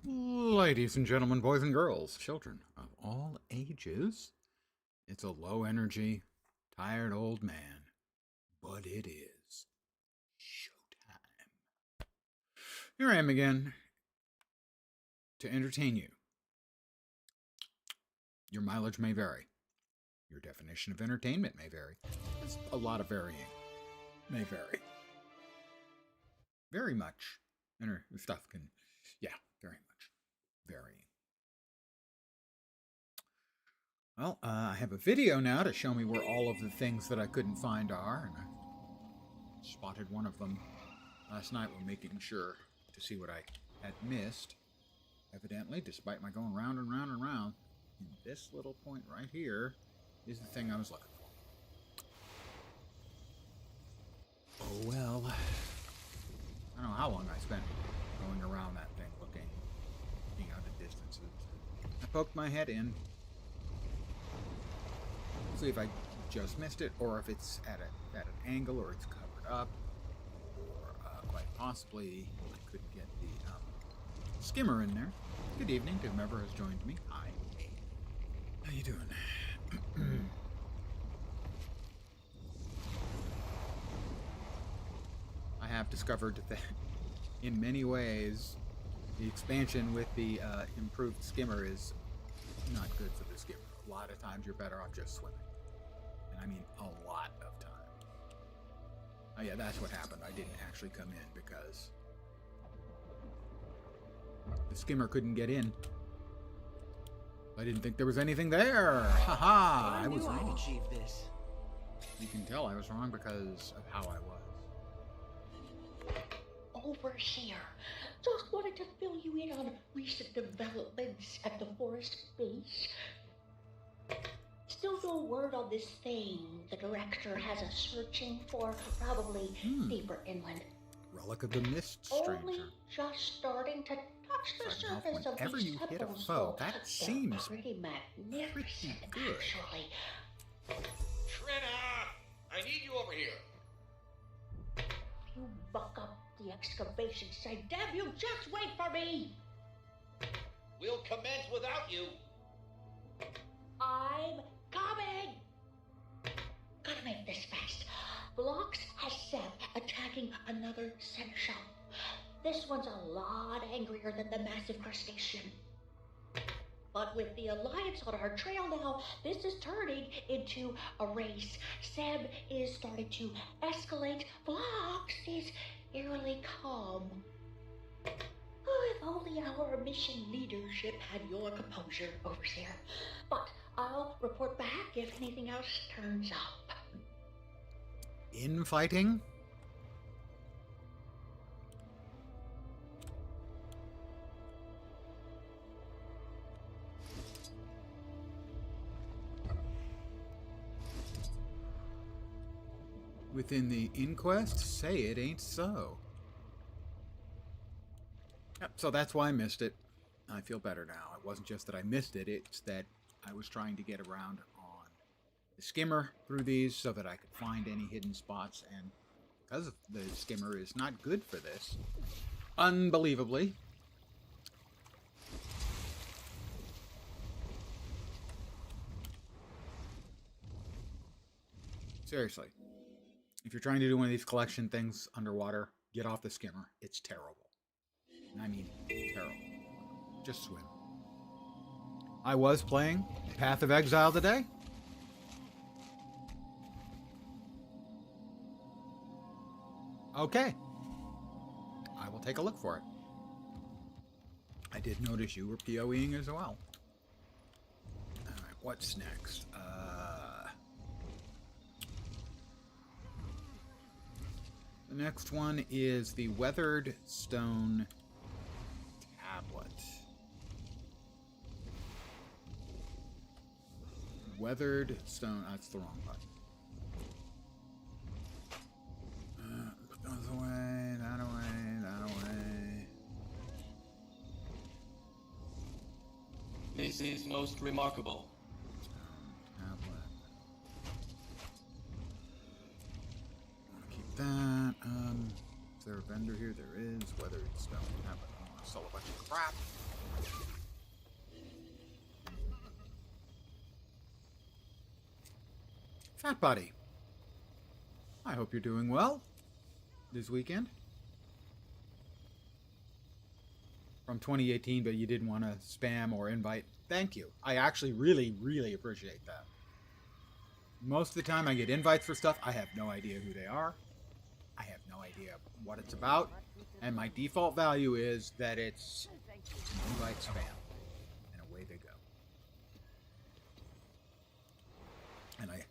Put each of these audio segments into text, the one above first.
Ladies and gentlemen, boys and girls, children of all ages, it's a low energy, tired old man, but it is showtime. Here I am again to entertain you. Your mileage may vary. Your definition of entertainment may vary. There's a lot of varying. May vary. Very much. Stuff can, very much varying. Well, I have a video now to show me where all of the things that I couldn't find are, and I spotted one of them last night when making sure to see what I had missed. Evidently, despite my going round and round and round, this little point right here is the thing I was looking for. Oh well. I don't know how long I spent going around that thing looking out at distances. I poked my head in. See if I just missed it, or if it's at an angle, or it's covered up, or quite possibly I couldn't get the skimmer in there. Good evening to whomever has joined me. Hi. How you doing? I have discovered that in many ways the expansion with the improved skimmer is not good for the skimmer. A lot of times you're better off just swimming. And I mean a lot of times. Oh yeah, that's what happened. I didn't actually come in because the skimmer couldn't get in. I didn't think there was anything there. Haha, I was wrong. I'd achieve this. You can tell I was wrong because of how I was. Over here. Just wanted to fill you in on recent developments at the forest base. Still no word on this thing the director has us searching for, probably deeper inland. Relic of the Mist Stranger. Only just starting to touch the surface of Whenever these you hit a temples, foe, though. that They're seems pretty magnificent, good. actually. Trina! I need you over here. You buck up the excavation site. Damn you, just wait for me! We'll commence without you. I'm coming! Gotta make this fast. Blocks has Seb attacking another scent shop. This one's a lot angrier than the massive crustacean. But with the Alliance on our trail now, this is turning into a race. Seb is starting to escalate. Blocks is eerily calm. Oh, if only our mission leadership had your composure, Overseer. But I'll report back if anything else turns up. Infighting? Within the inquest? Say it ain't so. Yep, so that's why I missed it. I feel better now. It wasn't just that I missed it, it's that I was trying to get around on the skimmer through these so that I could find any hidden spots, and because the skimmer is not good for this, unbelievably, seriously, if you're trying to do one of these collection things underwater, get off the skimmer. It's terrible. And I mean terrible. Just swim. I was playing Path of Exile today. Okay. I will take a look for it. I did notice you were PoEing as well. Alright, what's next? The next one is the Weathered Stone Tablet. Weathered Stone... that's the wrong button. Put those away, that away, that away. This is most remarkable. Stone Tablet. Want to keep that. Is there a vendor here? There is. Weathered Stone Tablet. I don't want to sell a bunch of crap. Fat Buddy, I hope you're doing well this weekend. From 2018, but you didn't want to spam or invite. Thank you. I actually really, really appreciate that. Most of the time I get invites for stuff, I have no idea who they are. I have no idea what it's about. And my default value is that it's invite spam. And away they go. And I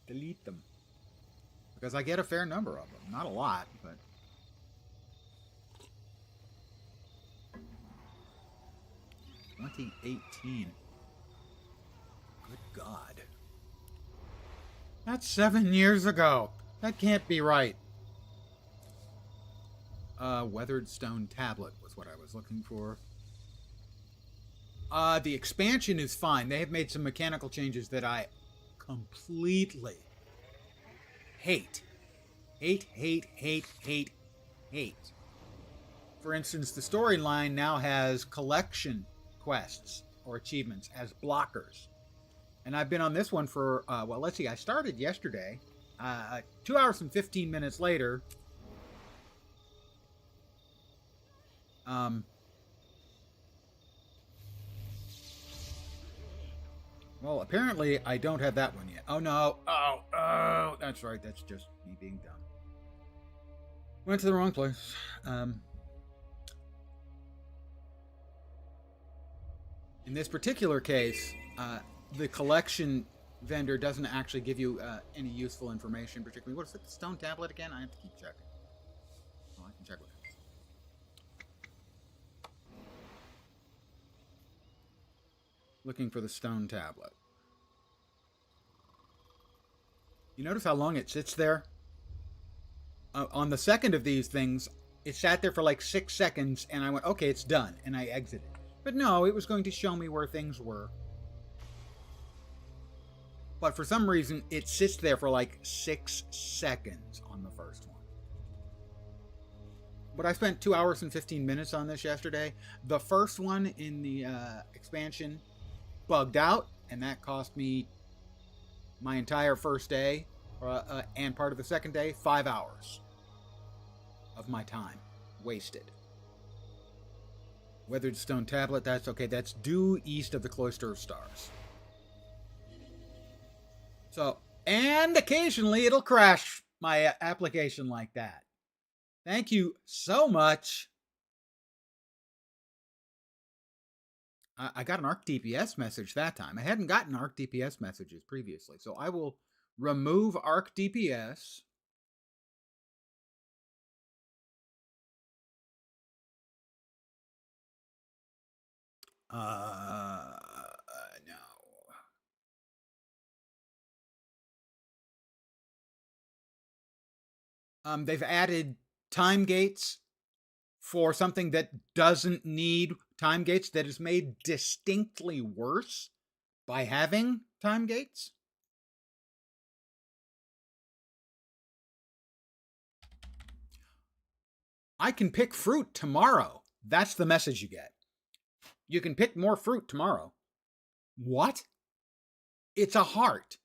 delete them. Because I get a fair number of them. Not a lot, but... $2018. Good God. That's 7 years ago. That can't be right. Weathered stone tablet was what I was looking for. The expansion is fine. They have made some mechanical changes that I completely hate. Hate. For instance, the storyline now has collection quests or achievements as blockers. And I've been on this one for, well, let's see, I started yesterday. 2 hours and 15 minutes later, well, apparently I don't have that one yet. Oh, no. Oh, that's right. That's just me being dumb. Went to the wrong place. In this particular case, the collection vendor doesn't actually give you any useful information, particularly. What is it, the stone tablet again? I have to keep checking. Oh, I can check with it. Looking for the stone tablet. You notice how long it sits there? On the second of these things, it sat there for like 6 seconds, and I went, okay, it's done, and I exited. But no, it was going to show me where things were. But for some reason, it sits there for like 6 seconds on the first one. But I spent 2 hours and 15 minutes on this yesterday. The first one in the expansion bugged out, and that cost me my entire first day and part of the second day, 5 hours of my time wasted. Weathered stone tablet, that's okay. That's due east of the Cloister of Stars. So, and occasionally it'll crash my application like that. Thank you so much. I got an ARC DPS message that time. I hadn't gotten ARC DPS messages previously, so I will remove ARC DPS. No. They've added time gates for something that doesn't need time gates, that is made distinctly worse by having time gates. I can pick fruit tomorrow. That's the message you get. You can pick more fruit tomorrow. What? It's a heart.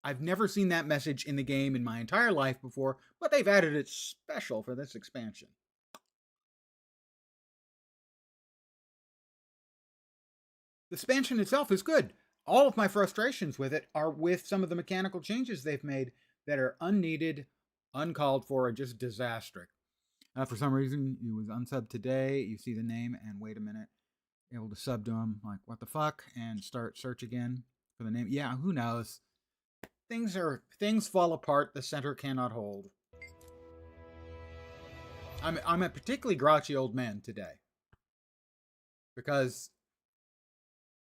I've never seen that message in the game in my entire life before, but they've added it special for this expansion. The expansion itself is good. All of my frustrations with it are with some of the mechanical changes they've made that are unneeded, uncalled for, and just disastrous. For some reason, it was unsubbed today. You see the name, and wait a minute. Able to sub to him, like, what the fuck? And start search again for the name. Yeah, who knows? Things fall apart. The center cannot hold. I'm a particularly grouchy old man today. Because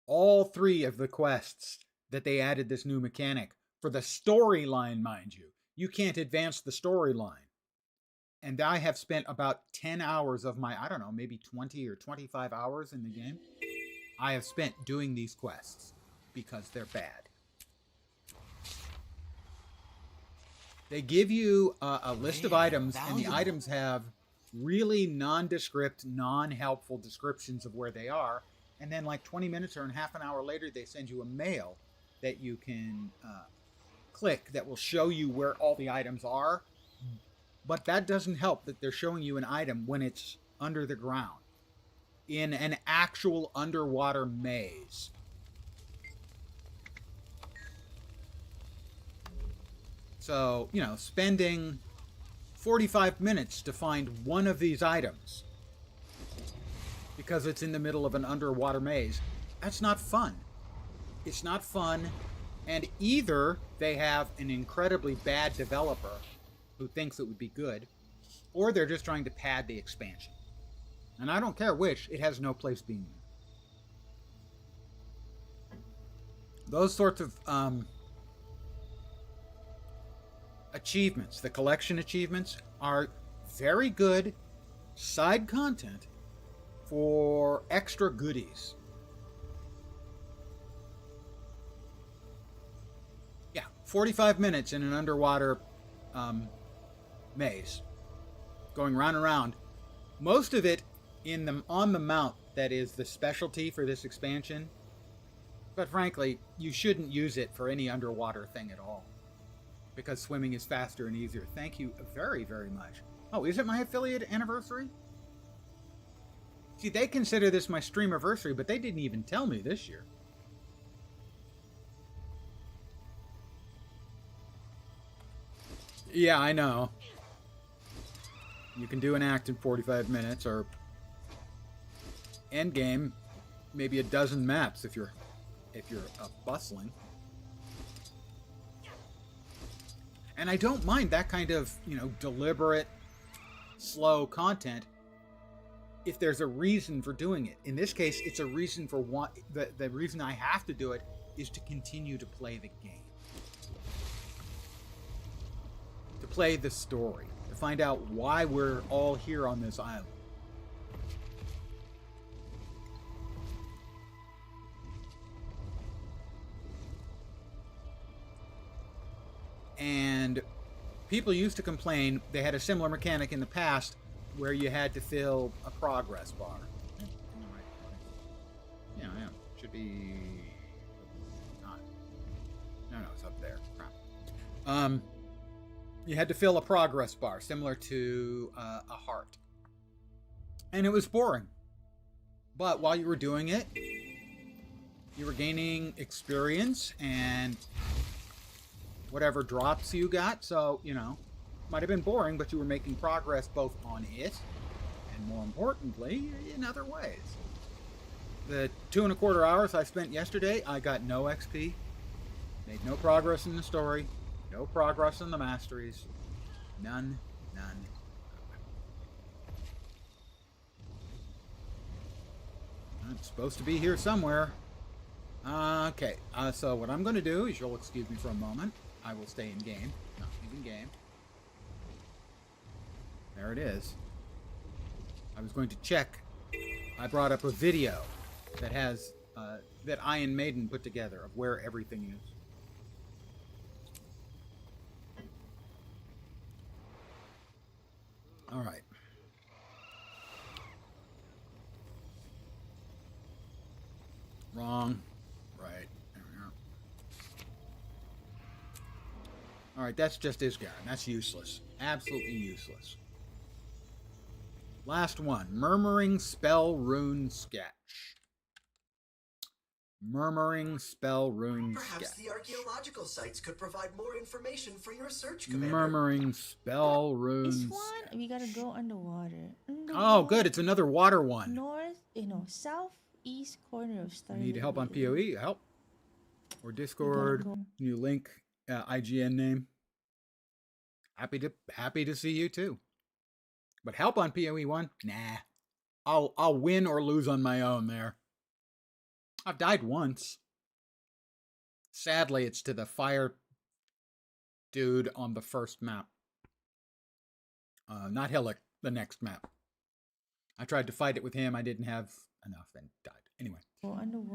all 3 of the quests that they added this new mechanic for the storyline, mind you. You can't advance the storyline. And I have spent about 10 hours of my, I don't know, maybe 20 or 25 hours in the game. I have spent doing these quests because they're bad. They give you a list of items, and the items have really nondescript, non-helpful descriptions of where they are. And then like 20 minutes or half an hour later, they send you a mail that you can click that will show you where all the items are, but that doesn't help that they're showing you an item when it's under the ground in an actual underwater maze. So, you know, spending 45 minutes to find one of these items because it's in the middle of an underwater maze, that's not fun. It's not fun, and either they have an incredibly bad developer who thinks it would be good, or they're just trying to pad the expansion. And I don't care which, it has no place being there. Those sorts of achievements, the collection achievements, are very good side content for extra goodies. Yeah, 45 minutes in an underwater maze, going round and round. Most of it on the mount that is the specialty for this expansion. But frankly, you shouldn't use it for any underwater thing at all, because swimming is faster and easier. Thank you very, very much. Oh, is it my affiliate anniversary? See, they consider this my streamiversary, but they didn't even tell me this year. Yeah, I know. You can do an act in 45 minutes, or end game, maybe a dozen maps if you're bustling. And I don't mind that kind of, you know, deliberate, slow content if there's a reason for doing it. In this case, it's a reason for one. The reason I have to do it is to continue to play the game, to play the story, to find out why we're all here on this island. And people used to complain they had a similar mechanic in the past where you had to fill a progress bar. Yeah, yeah. Should be not. No, it's up there. Crap. You had to fill a progress bar similar to a heart. And it was boring. But while you were doing it, you were gaining experience and whatever drops you got, so, you know, might have been boring, but you were making progress both on it and, more importantly, in other ways. The 2.25 hours I spent yesterday, I got no XP, made no progress in the story, no progress in the masteries, none. I'm supposed to be here somewhere. Okay, so what I'm going to do is, you'll excuse me for a moment. I will stay in game. Not leaving game. There it is. I was going to check. I brought up a video that has that Iron Maiden put together of where everything is. All right. Wrong. Right. There we are. All right, that's just Isgaren. That's useless. Absolutely useless. Last one. Murmuring Spell Rune Sketch. Murmuring Spell Rune Perhaps Sketch. the archaeological sites could provide more information for your search, Commander. Murmuring Spell Rune This one, Sketch. we gotta go underwater. Oh, good. It's another water one. North, southeast corner of Star. You need help on PoE? Help. Or Discord. New link. IGN name. Happy to see you too. But help on PoE 1? Nah. I'll win or lose on my own there. I've died once. Sadly, it's to the fire dude on the first map. Not Hillick, the next map. I tried to fight it with him. I didn't have enough and died. Anyway.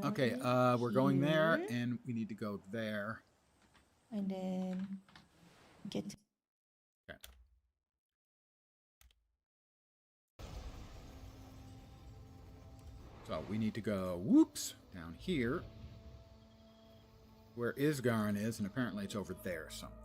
Okay, we're going there, and we need to go there. And then get to... Okay. So we need to go, whoops, down here. where Isgarin is, and apparently it's over there somewhere.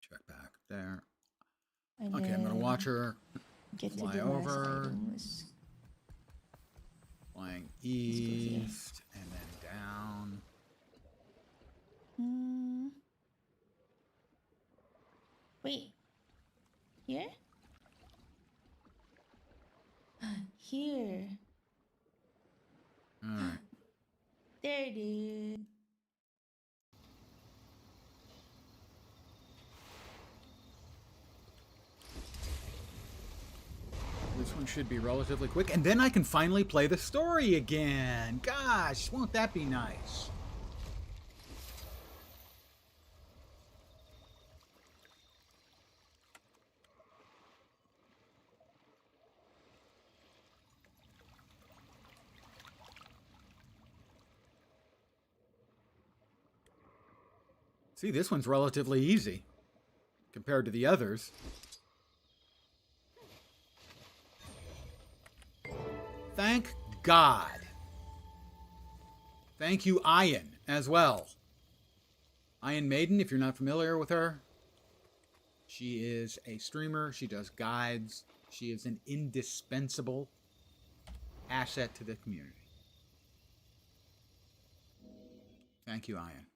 Check back there. And Okay, I'm gonna then watch her get to fly the over. last item. Flying here. east and then down. Wait. Here? Here. All right. There it is. This one should be relatively quick, and then I can finally play the story again. Gosh, won't that be nice? See, this one's relatively easy compared to the others. Thank God. Thank you, Ian, as well. Ian Maiden, if you're not familiar with her, she is a streamer. She does guides. She is an indispensable asset to the community. Thank you, Ian.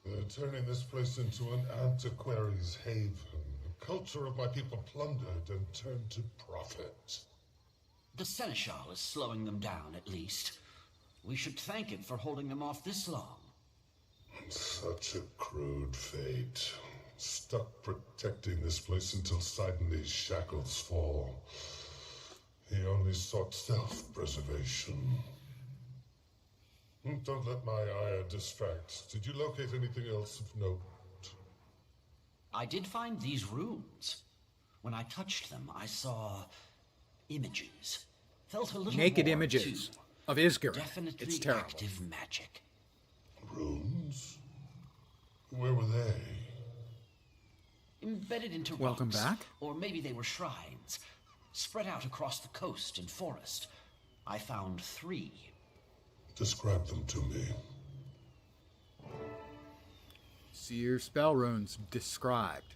They're turning this place into an antiquary's haven. The culture of my people plundered and turned to profit. The Seneschal is slowing them down, at least. We should thank him for holding them off this long. Such a crude fate. Stuck protecting this place until Sidon's shackles fall. He only sought self-preservation. Don't let my ire distract. Did you locate anything else of note? I did find these runes. When I touched them, I saw images. Felt a little Naked more, images too. of Isgarin. Definitely It's terrible. active magic. Runes? Where were they? Embedded into Welcome rocks. back. Or maybe they were shrines. Spread out across the coast and forest. I found 3. Describe them to me. Seer spell runes described.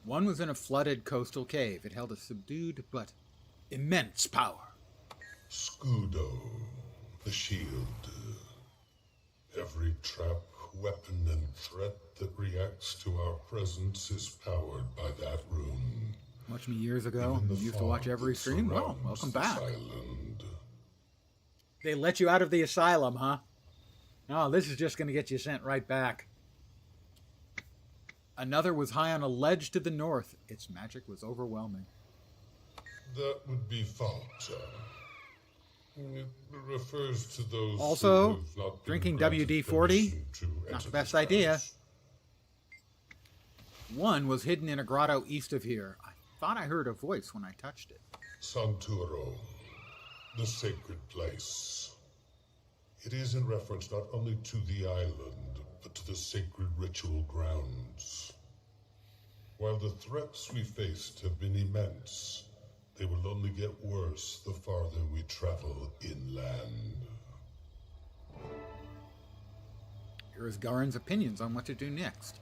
One was in a flooded coastal cave. It held a subdued but immense power. Scudo, the shield. Every trap, weapon, and threat that reacts to our presence is powered by that rune. Watched me years ago. Even the Used to watch fog every that stream. Well, surrounds welcome this back. island. They let you out of the asylum, huh? No, this is just going to get you sent right back. Another was high on a ledge to the north. Its magic was overwhelming. That would be Falta. It refers to those Also, who have not been drinking granted WD-40, permission to not enter the best this idea. house. One was hidden in a grotto east of here. I thought I heard a voice when I touched it. Santuro, the sacred place. It is in reference not only to the island, but to the sacred ritual grounds. While the threats we faced have been immense, they will only get worse the farther we travel inland. Here is Garen's opinions on what to do next.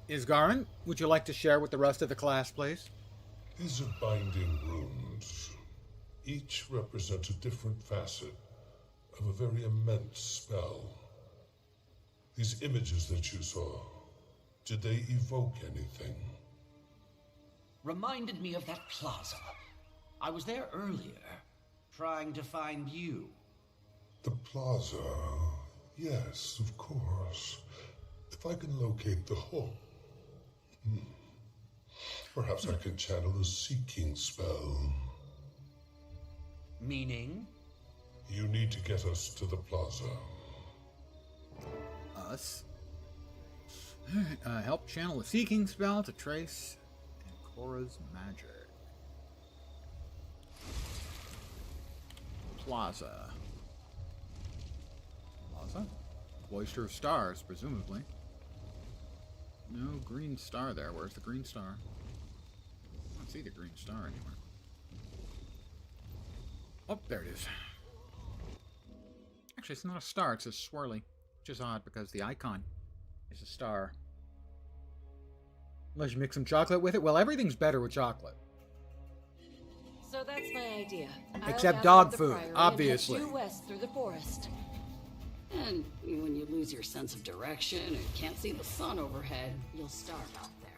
Isgarin, would you like to share with the rest of the class, please? These are binding runes. Each represents a different facet of a very immense spell. These images that you saw, did they evoke anything? Reminded me of that plaza. I was there earlier, trying to find you. The plaza, yes, of course. If I can locate the hole. Perhaps I can channel a seeking spell. Meaning? You need to get us to the plaza. Us. Help channel a seeking spell to trace Cora's magic. Plaza. Plaza? Cloister of Stars, presumably. No green star there. Where's the green star? I don't see the green star anywhere. Oh, there it is. Actually, it's not a star, it's a swirly. Which is odd because the icon is a star. Unless you mix some chocolate with it. Well, everything's better with chocolate. So that's my idea. Except I'll dog gather food, the priory and obviously. head due west through the forest. And when you lose your sense of direction and can't see the sun overhead, you'll starve out there.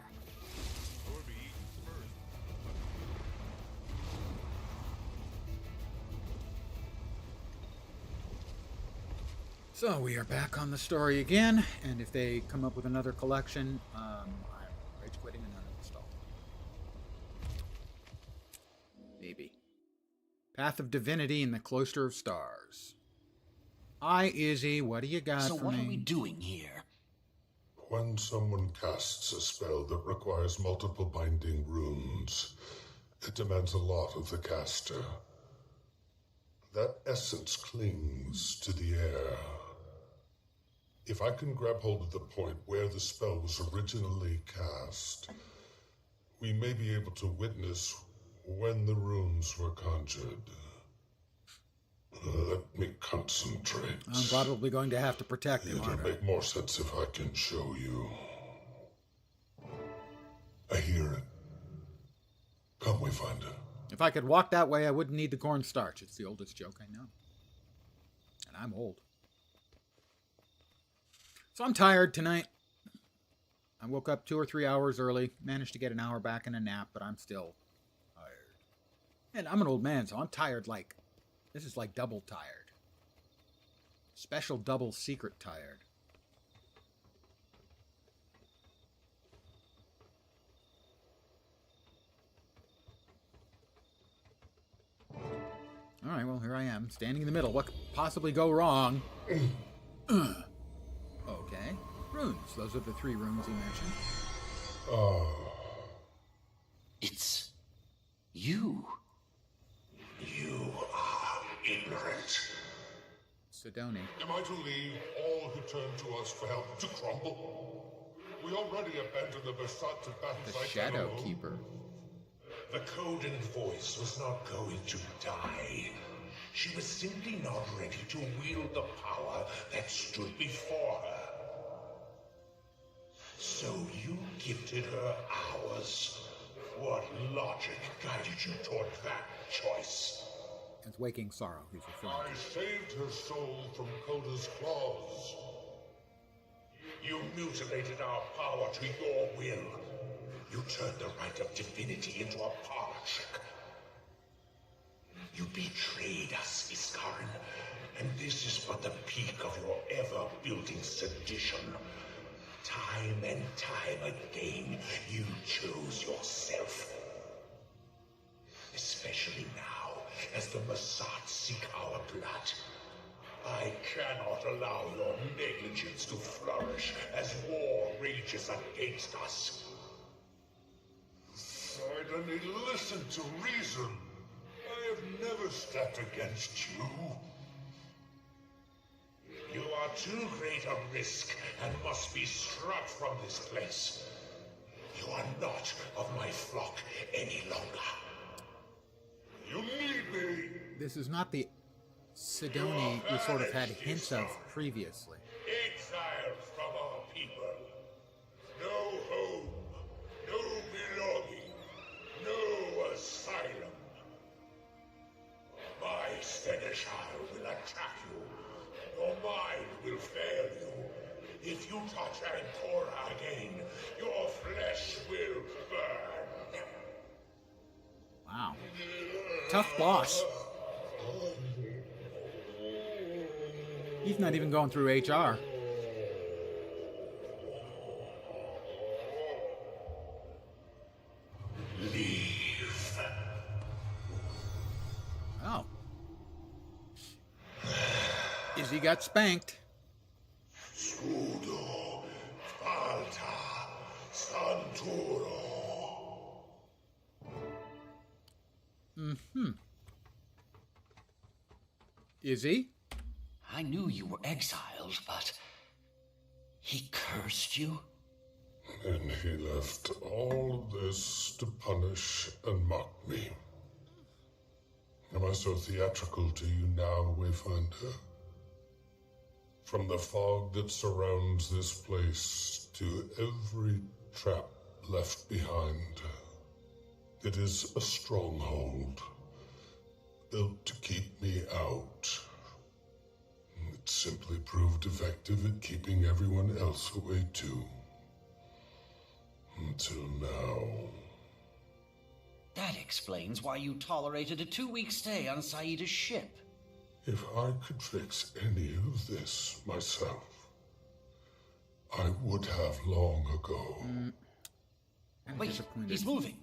So we are back on the story again, and if they come up with another collection, I'm rage quitting and uninstall. Maybe. Path of Divinity in the Cloister of Stars. Hi, Izzy. What do you got So for what me? are we doing here? When someone casts a spell that requires multiple binding runes, it demands a lot of the caster. That essence clings to the air. If I can grab hold of the point where the spell was originally cast, we may be able to witness when the runes were conjured. Let me concentrate. I'm probably going to have to protect him, It'll aren't I? make more sense if I can show you. I hear it. Come, we find it. If I could walk that way, I wouldn't need the cornstarch. It's the oldest joke I know. And I'm old. So I'm tired tonight. I woke up 2 or 3 hours early. Managed to get an hour back in a nap, but I'm still tired. And I'm an old man, so I'm tired like... This is like double tired. Special double secret tired. Alright, well, here I am, standing in the middle. What could possibly go wrong? Okay. Runes. Those are the 3 runes you mentioned. It's you. You are ignorant. Sidoni. Am I to leave all who turn to us for help to crumble? We already abandoned the Bersats at battle The sites Shadow alone. Keeper. The Coded Voice was not going to die. She was simply not ready to wield the power that stood before her. So you gifted her ours. What logic guided you toward that choice? It's Waking Sorrow he's referring I saved her soul from Coda's claws. You mutilated our power to your will. You turned the right of divinity into a parlor trick. You betrayed us, Iskarin, and this is but the peak of your ever-building sedition. Time and time again, you chose yourself. Especially now, as the Bersats seek our blood. I cannot allow your negligence to flourish as war rages against us. Sidoni, listen to reason. I have never stepped against you. You are too great a risk and must be struck from this place. You are not of my flock any longer. You need me. This is not the Sidoni we sort of had hints of previously. Exiled from our people. No home, no belonging, no asylum. My Seneschal will attack you. Your mind will fail you. If you touch Ancora again, your flesh will burn. Wow. Tough boss. He's not even going through HR. Izzy got spanked. Scudo, Alta, Santuro. Izzy? I knew you were exiled, but he cursed you? And he left all of this to punish and mock me. Am I so theatrical to you now, Wayfinder? From the fog that surrounds this place to every trap left behind, it is a stronghold built to keep me out. It simply proved effective at keeping everyone else away too. Until now. That explains why you tolerated a 2-week stay on Saida's ship. If I could fix any of this myself, I would have long ago. Wait, he's moving.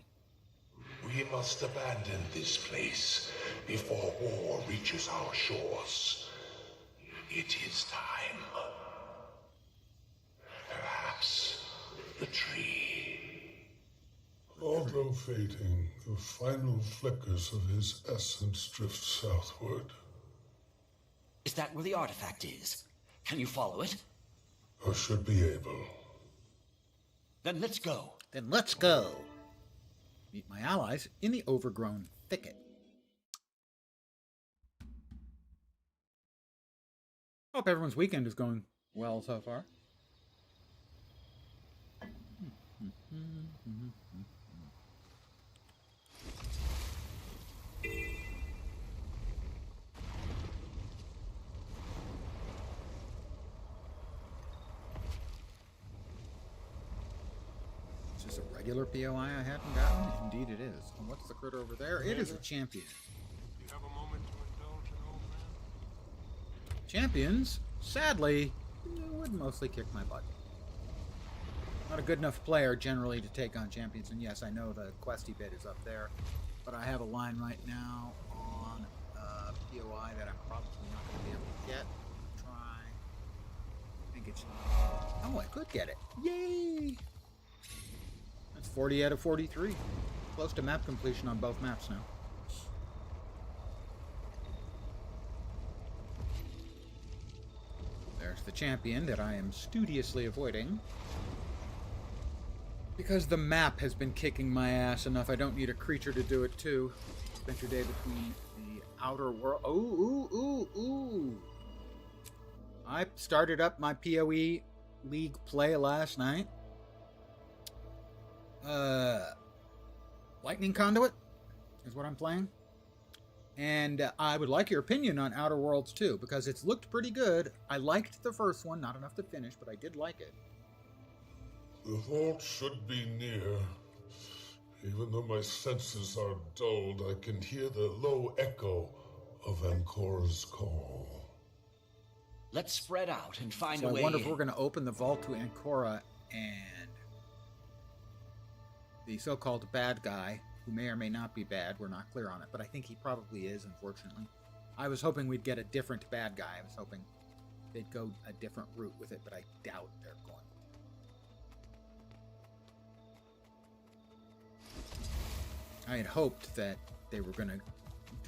We must abandon this place before war reaches our shores. It is time. Perhaps the tree. Although fading, the final flickers of his essence drift southward. Is that where the artifact is? Can you follow it? I should be able. Then let's go. Meet my allies in the overgrown thicket. Hope everyone's weekend is going well so far. Is this a regular POI I hadn't gotten? Indeed it is. And what's the critter over there? It is a champion. You have a moment to indulge an old man? Champions, sadly, would mostly kick my butt. Not a good enough player generally to take on champions, and yes, I know the questy bit is up there, but I have a line right now on POI that I'm probably not going to be able to get. Try. I think it's... Oh, I could get it. Yay! That's 40 out of 43. Close to map completion on both maps now. There's the champion that I am studiously avoiding. Because the map has been kicking my ass enough, I don't need a creature to do it too. Spent your day between the outer world. Ooh. I started up my PoE League play last night. Lightning Conduit is what I'm playing. And I would like your opinion on Outer Worlds too, because it's looked pretty good. I liked the first one, not enough to finish, but I did like it. The vault should be near. Even though my senses are dulled, I can hear the low echo of Ancora's call. Let's spread out and find So a way I wonder if in. we're going to open the vault to Ancora and the so-called bad guy, who may or may not be bad. We're not clear on it, but I think he probably is, unfortunately. I was hoping we'd get a different bad guy. I was hoping they'd go a different route with it, but I doubt they're going. I had hoped that they were going to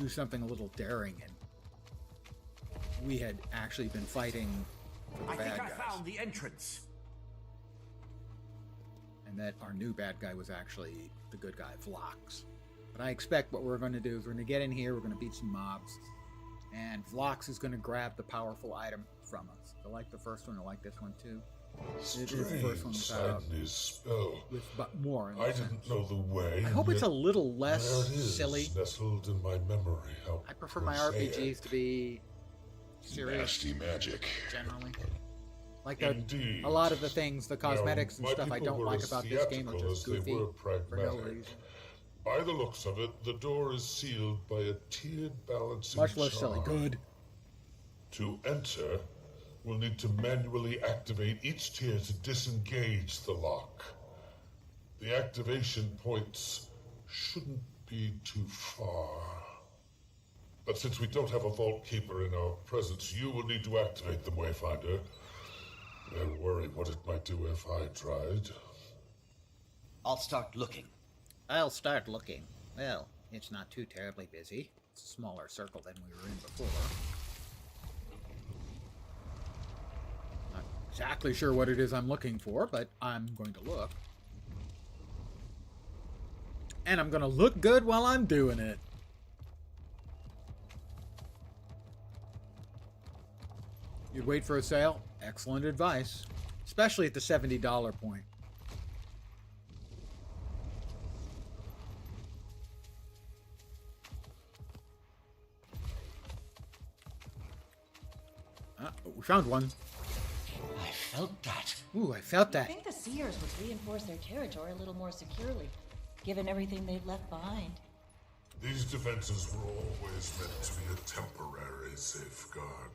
do something a little daring, and we had actually been fighting for the bad guys. I found the entrance. And that our new bad guy was actually the good guy, Vlox. But I expect what we're going to do is we're going to get in here, we're going to beat some mobs, and Vlox is going to grab the powerful item from us. I like the first one, I like this one too. It is the first one without, with but more. I didn't know the way. I hope it's a little less there it is, silly. Nestled in my memory. How I prefer my prosaic. RPGs to be serious. Nasty magic. Generally. Like Indeed. a lot of the things, the cosmetics Now, and stuff my I people don't were like as about this game are theatrical just as they goofy were for no pragmatic. reason. By the looks of it, the door is sealed by a tiered balancing Much less silly. charm. Good. To enter, we'll need to manually activate each tier to disengage the lock. The activation points shouldn't be too far. But since we don't have a vault keeper in our presence, you will need to activate the Wayfinder. I worry what it might do if I tried. I'll start looking. I'll start looking. Well, it's not too terribly busy. It's a smaller circle than we were in before. Not exactly sure what it is I'm looking for, but I'm going to look. And I'm going to look good while I'm doing it. You'd wait for a sale? Excellent advice. Especially at the $70 point. We found one. I felt that. Ooh, I felt I that. think the Seers would reinforce their territory a little more securely, given everything they've left behind. These defenses were always meant to be a temporary safeguard.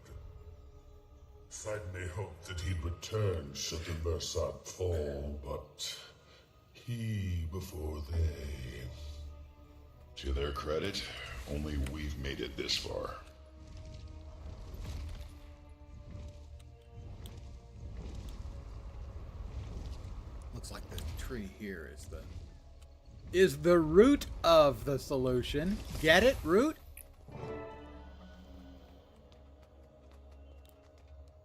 Sidney hoped that he'd return should the Mersat fall, but he before they. To their credit, only we've made it this far. Looks like the tree here is the root of the solution. Get it, root?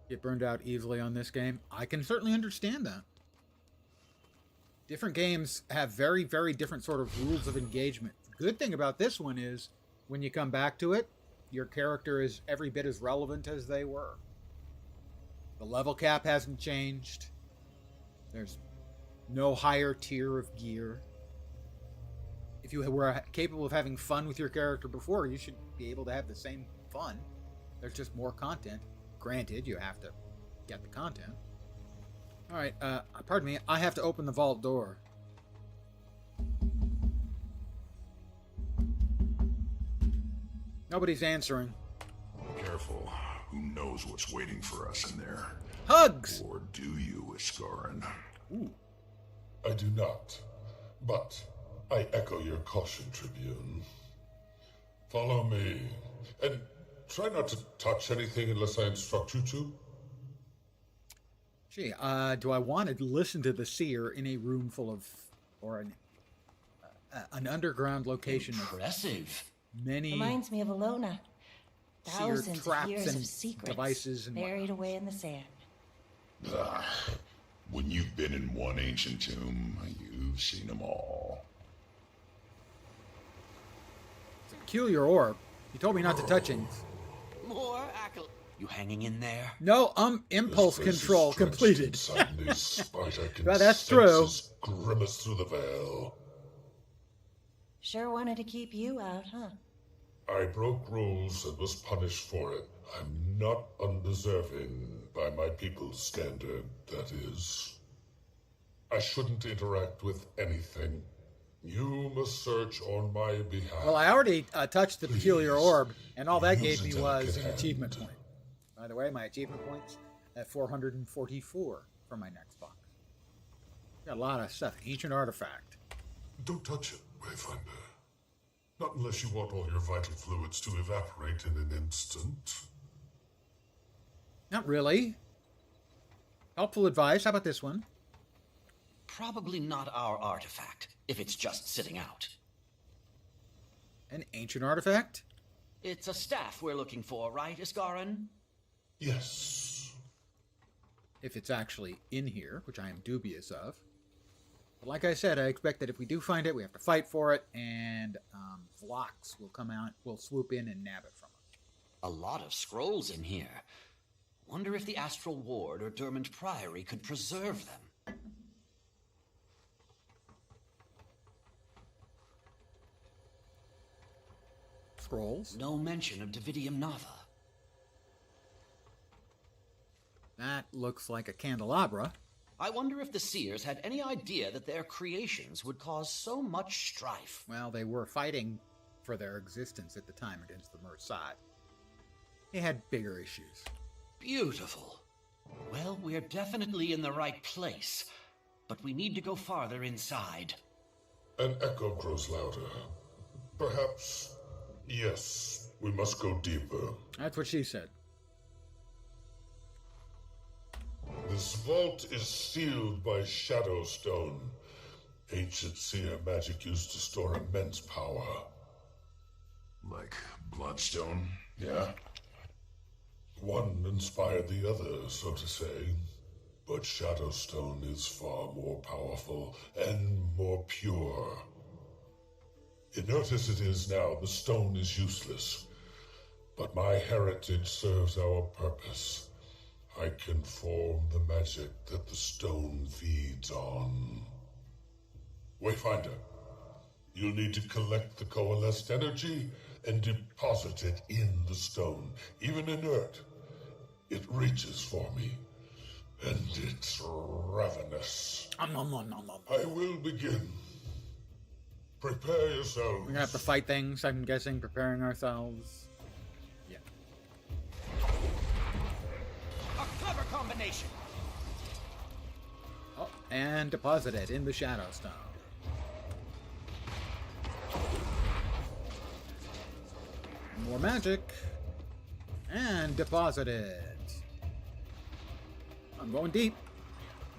Get burned out easily on this game. I can certainly understand that. Different games have very, very different sort of rules of engagement. The good thing about this one is when you come back to it, your character is every bit as relevant as they were. The level cap hasn't changed. There's no higher tier of gear. If you were capable of having fun with your character before, you should be able to have the same fun. There's just more content. Granted, you have to get the content. Alright, pardon me, I have to open the vault door. Nobody's answering. Careful. Who knows what's waiting for us in there? Hugs! Or do you, Iskarin? Ooh. I do not, but I echo your caution, Tribune. Follow me, and try not to touch anything unless I instruct you to. Gee, do I want to listen to the seer in a room full of, or an underground location Impressive. of many Reminds me of Alona. seer Thousands of traps years and of secrets devices and buried whatnot. away in the sand. When you've been in one ancient tomb, you've seen them all. It's a peculiar orb. You told me not to touch it. More accolades. You hanging in there? No, impulse This place is control stretched completed. inside these spite, I can Well, that's sense true. his grimace through the veil. Sure wanted to keep you out, huh? I broke rules and was punished for it. I'm not undeserving by my people's standard, that is. I shouldn't interact with anything. You must search on my behalf. Well, I already touched the peculiar Please, orb, and all that use gave a me was delicate an hand. achievement point. By the way, my achievement points at 444 for my next box. Got a lot of stuff. Ancient artifact. Don't touch it, Wayfinder. Not unless you want all your vital fluids to evaporate in an instant. Not really. Helpful advice. How about this one? Probably not our artifact, if it's just sitting out. An ancient artifact? It's a staff we're looking for, right, Iskarin? Yes. If it's actually in here, which I am dubious of. But like I said, I expect that if we do find it, we have to fight for it, and Vlox will come out, will swoop in and nab it from us. A lot of scrolls in here. Wonder if the Astral Ward or Dermont Priory could preserve them. Scrolls? No mention of Davidium Nava. That looks like a candelabra. I wonder if the Seers had any idea that their creations would cause so much strife. Well, they were fighting for their existence at the time against the Mersat. They had bigger issues. Beautiful. Well, we're definitely in the right place, but we need to go farther inside. An echo grows louder. Perhaps, yes, We must go deeper. That's what she said. This vault is sealed by Shadowstone. Ancient seer magic used to store immense power. Like Bloodstone, yeah? One inspired the other, so to say. But Shadowstone is far more powerful and more pure. Inert as it is now, the stone is useless. But my heritage serves our purpose. I can form the magic that the stone feeds on. Wayfinder, you'll need to collect the coalesced energy and deposit it in the stone. Even inert, it reaches for me. And it's ravenous. I will begin. Prepare yourselves. We're gonna have to fight things, I'm guessing, preparing ourselves. Yeah. A clever combination. Oh, and deposit it in the Shadowstone. More magic. And deposit it. I'm going deep.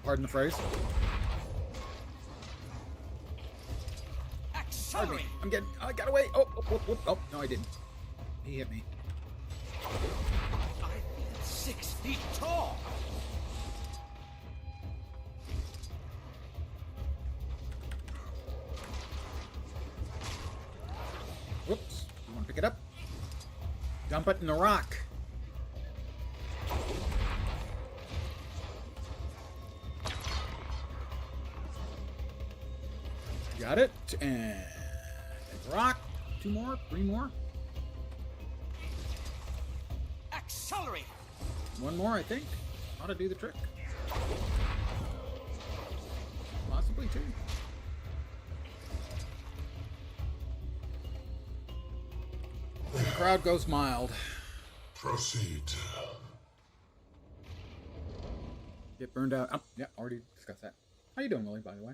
Pardon the phrase. Pardon me. I'm getting. I got away. Oh, no, I didn't. He hit me. I'm 6 feet tall. Whoops. You want to pick it up? Dump it in the rock. Got it. And rock. 2 more. 3 more. Accelerate. 1 more, I think. Ought to do the trick. Possibly 2. The crowd goes mild. Proceed. Get burned out. Oh, yeah, already discussed that. How you doing, Willie, by the way?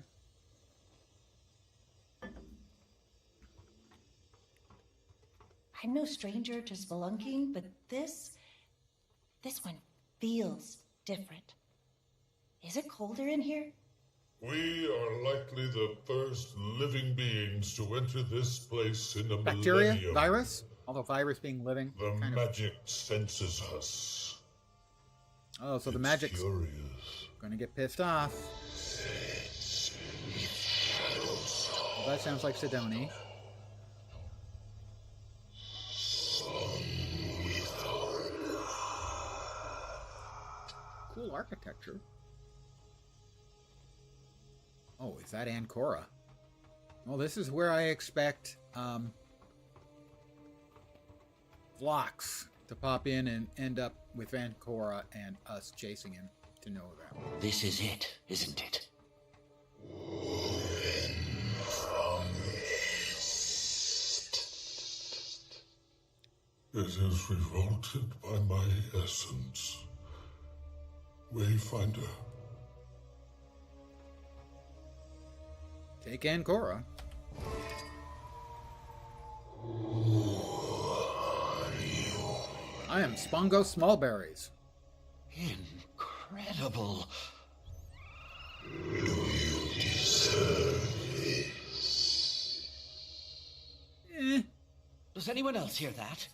I'm no stranger to spelunking, but this one feels different. Is it colder in here? We are likely the first living beings to enter this place in a Bacteria? millennium. Virus? Although virus being living. The magic senses us. Oh, so the It's magic's curious. gonna get pissed off. Well, that sounds like Sidoni. Cool architecture. Oh, is that Ancora? Well, this is where I expect Vlox to pop in and end up with Ancora and us chasing him to know that. This is it, isn't it? It is revolted by my essence. Wayfinder. Take Ancora. I am Spongo Smallberries. Incredible. Do you deserve this? Does anyone else hear that?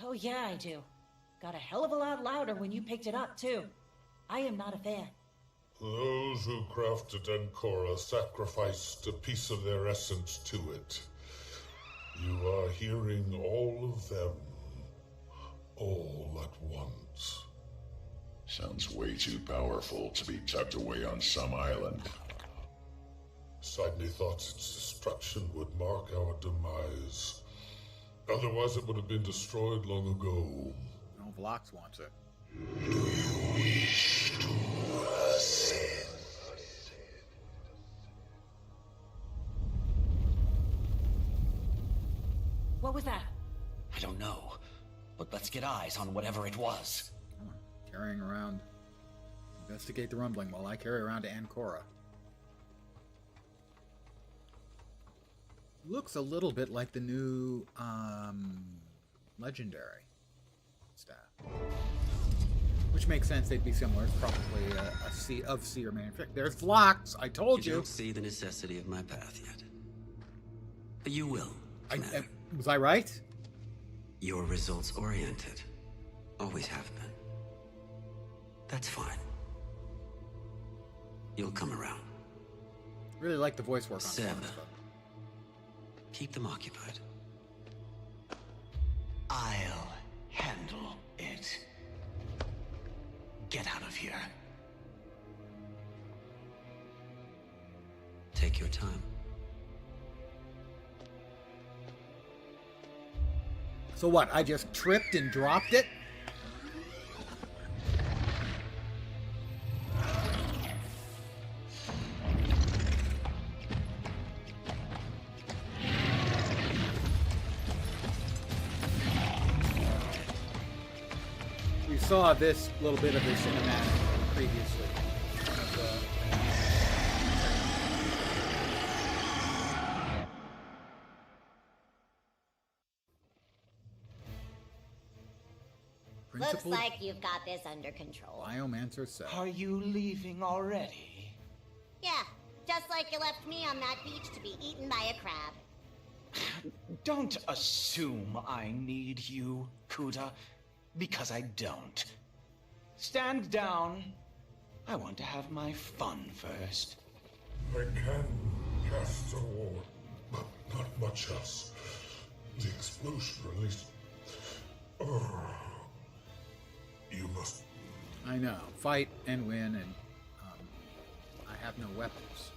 Oh yeah, I do. Got a hell of a lot louder when you picked it up, too. I am not a fan. Those who crafted Ancora sacrificed a piece of their essence to it. You are hearing all of them, all at once. Sounds way too powerful to be tucked away on some island. Sidney thought its destruction would mark our demise. Otherwise it would have been destroyed long ago. No, Vlox wants it. Do you wish to ascend? What was that? I don't know, but let's get eyes on whatever it was. Come on, carrying around. Investigate the rumbling while I carry around Ancora. Looks a little bit like the new legendary staff. Which makes sense, they'd be similar. It's probably a seer manufacturer. There's Vlox, I told you. You don't see the necessity of my path yet. But you will. Was I right? You're results-oriented. Always have been. That's fine. You'll come around. Really like the voice work on Seb, this stuff. keep them occupied. I'll handle it. Get out of here. Take your time. So what, I just tripped and dropped it? We saw this little bit of the cinematic previously. Looks like you've got this under control. Biomancer said. Are you leaving already? Yeah, just like you left me on that beach to be eaten by a crab. Don't assume I need you, Kuda, because I don't. Stand down. I want to have my fun first. I can cast a ward, but not much else. The explosion released. You must. I know. Fight and win, and I have no weapons.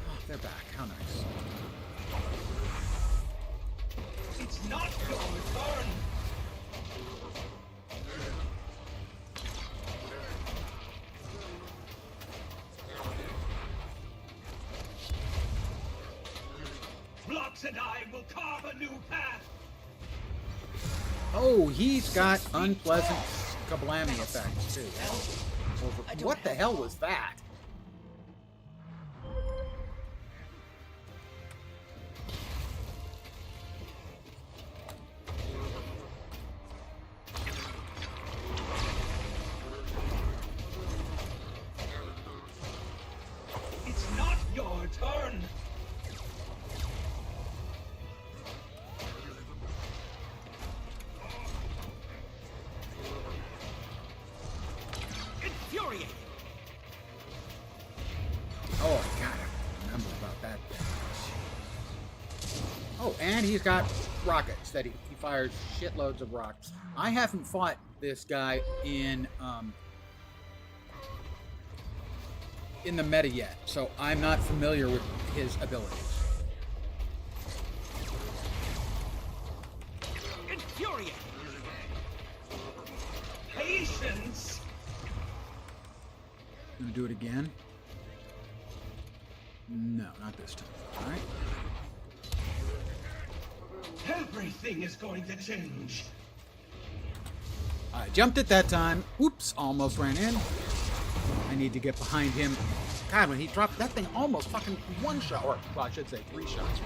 Oh, they're back. How nice. It's not your turn! Blocks and I will carve a new path! Oh, he's got unpleasant kablami effects, too. What the hell was that? It's not your turn! Infuriating! Oh, God, I remember about that. Oh, and he's got rockets that he fires shitloads of rockets. I haven't fought this guy in the meta yet, so I'm not familiar with his abilities. Infuriating! Patience! Gonna do it again? No, not this time. All right. Everything is going to change. I jumped it that time. Oops, almost ran in. I need to get behind him. God, when he dropped that thing, almost fucking one shot, or well, I should say 3 shots.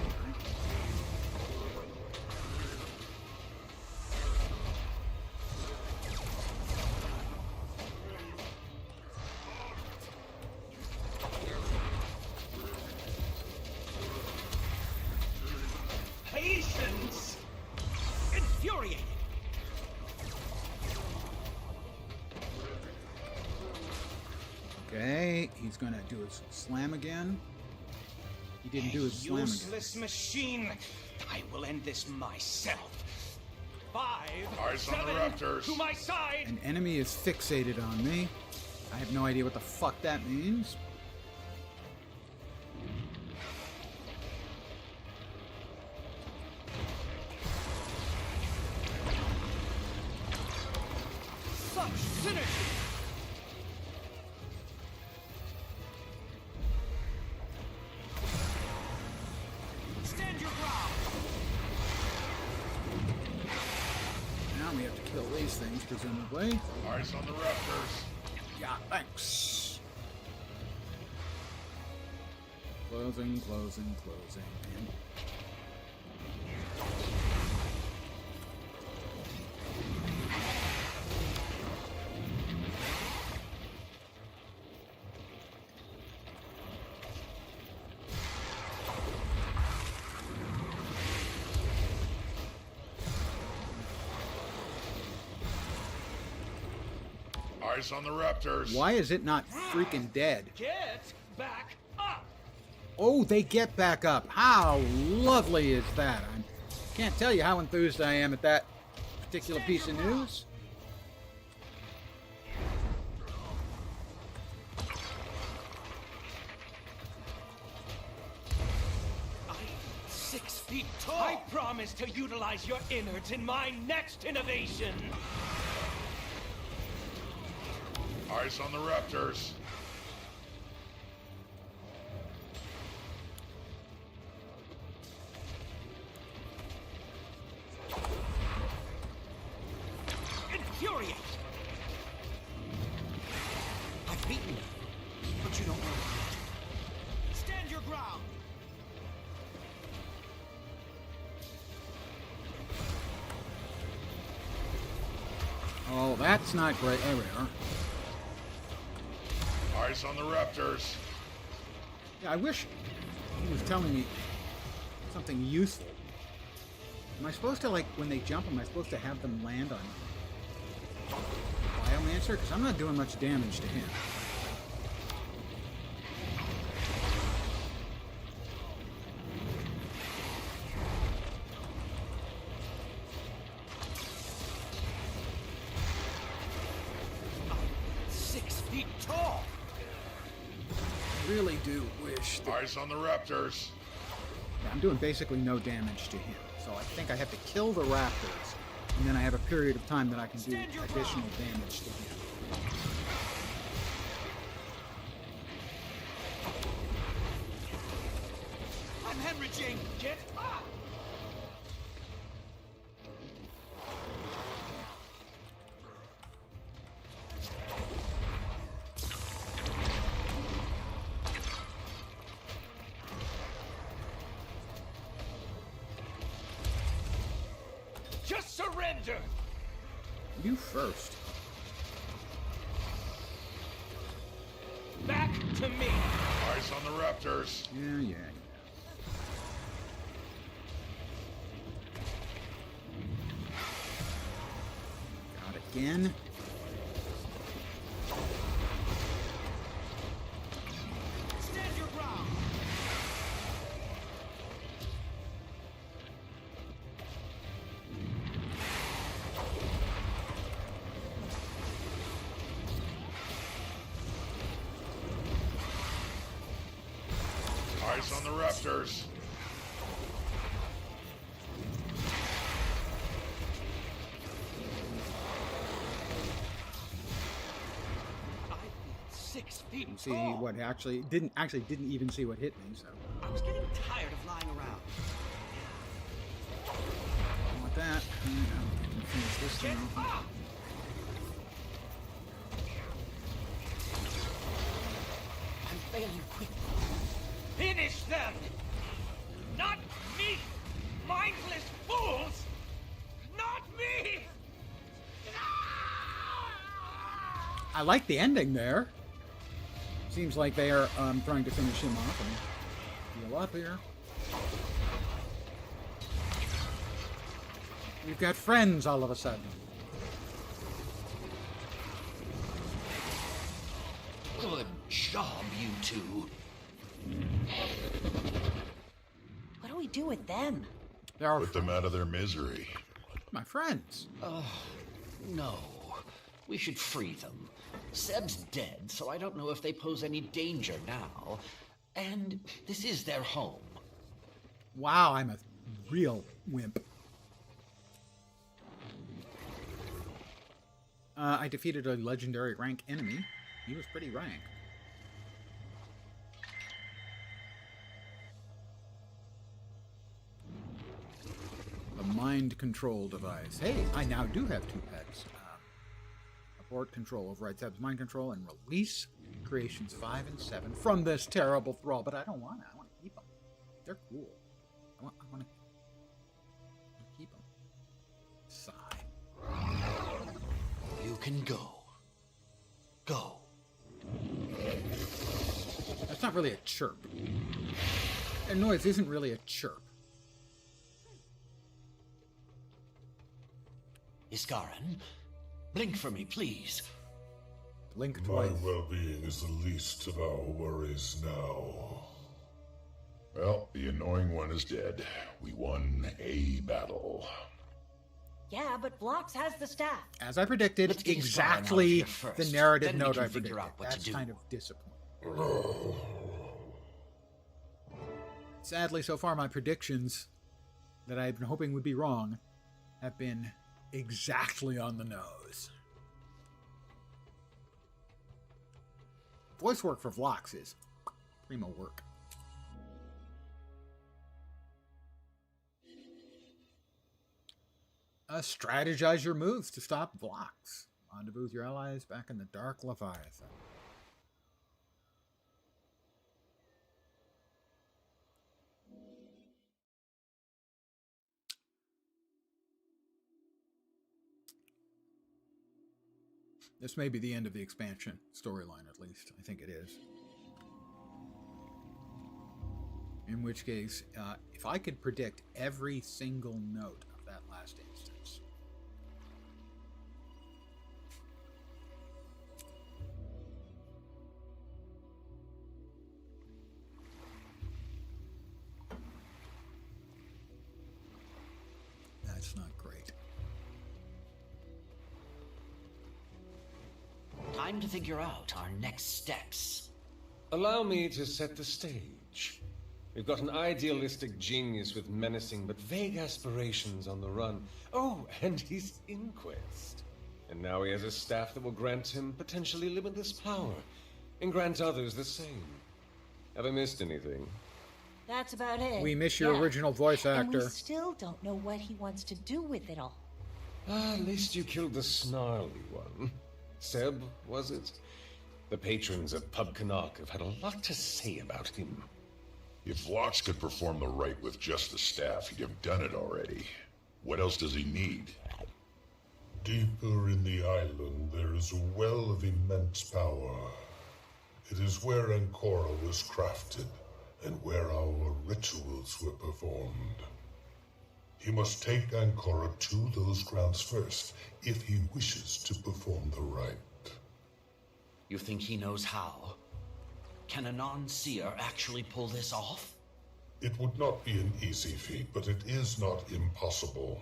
Patience! Infuriating! Okay, he's gonna do his slam again. He didn't do his slam again. Useless machine! I will end this myself. 5, Eyes on the 7, rafters. to my side! An enemy is fixated on me. I have no idea what the fuck that means. Such synergy! Stand your ground! Now we have to kill these things, presumably. Eyes on the rafters. Yeah, thanks. Closing, closing, closing. And Eyes on the raptors. Why is it not freaking dead? Get back up! Oh, they get back up. How lovely is that? I can't tell you how enthused I am at that particular piece of news. I'm 6 feet tall! I promise to utilize your innards in my next innovation! Eyes on the raptors. Infuriate! I've beaten you, but you don't know it. Stand your ground! Oh, that's not great. There we are. Eyes on the raptors. Yeah, I wish he was telling me something useful. Am I supposed to, like, when they jump, am I supposed to have them land on Biomancer? Because I'm not doing much damage to him. I'm 6 feet tall! I really do wish that... Eyes on the raptors. Yeah, I'm doing basically no damage to him. So I think I have to kill the raptors, and then I have a period of time that I can do additional damage to him. I'm hemorrhaging! Get up! Just surrender! You first. Back to me! Eyes on the raptors. Yeah. Got it again. Stand your ground! Eyes on the raptors. I'm 6 feet See tall! what didn't even see what hit me. So I was getting tired of lying around. I want that. I can finish this Get thing off. up! I'm failing quickly. Finish them! Not me! Mindless fools! Not me! I like the ending there. Seems like they are trying to finish him off and heal up here. We've got friends all of a sudden. Good job, you two. What do we do with them? They're Put them out of their misery. my friends. No. We should free them. Seb's dead, so I don't know if they pose any danger now. And this is their home. Wow, I'm a real wimp. I defeated a legendary rank enemy. He was pretty rank. The mind control device. Hey, I now do have 2 pets. Abort control, override Seb's mind control, and release creations 5 and 7 from this terrible thrall. But I don't want it. I want to keep them. They're cool. I want to keep them. Sigh. You can go. Go. That's not really a chirp. That noise isn't really a chirp. Iskaran, blink for me, please. Link My twice. well-being is the least of our worries now. Well, the annoying one is dead. We won a battle. Yeah, but Vlox has the staff. As I predicted, Let's get his file out exactly here first. the narrative Then we note can I figure predicted. out what to That's do. kind of disappointing. Sadly, so far my predictions that I've been hoping would be wrong have been exactly on the nose. Voice work for Vlox is primo work. Strategize your moves to stop Vlox. Rendezvous with your allies back in the Dark Leviathan. This may be the end of the expansion storyline, at least. I think it is. In which case, if I could predict every single note of that last instance. That's not great. Time to figure out our next steps. Allow me to set the stage. We've got an idealistic genius with menacing but vague aspirations on the run. Oh, and he's Inquest. And now he has a staff that will grant him potentially limitless power, and grant others the same. Have I missed anything? That's about it. We miss your original voice And we actor. still don't know what he wants to do with it all. At least you killed the snarly one. Seb, was it? The patrons of Pub Canuck have had a lot to say about him. If Vlox could perform the rite with just the staff, he'd have done it already. What else does he need? Deeper in the island, there is a well of immense power. It is where Ancora was crafted, and where our rituals were performed. He must take Ancora to those grounds first, if he wishes to perform the rite. You think he knows how? Can a non-seer actually pull this off? It would not be an easy feat, but it is not impossible.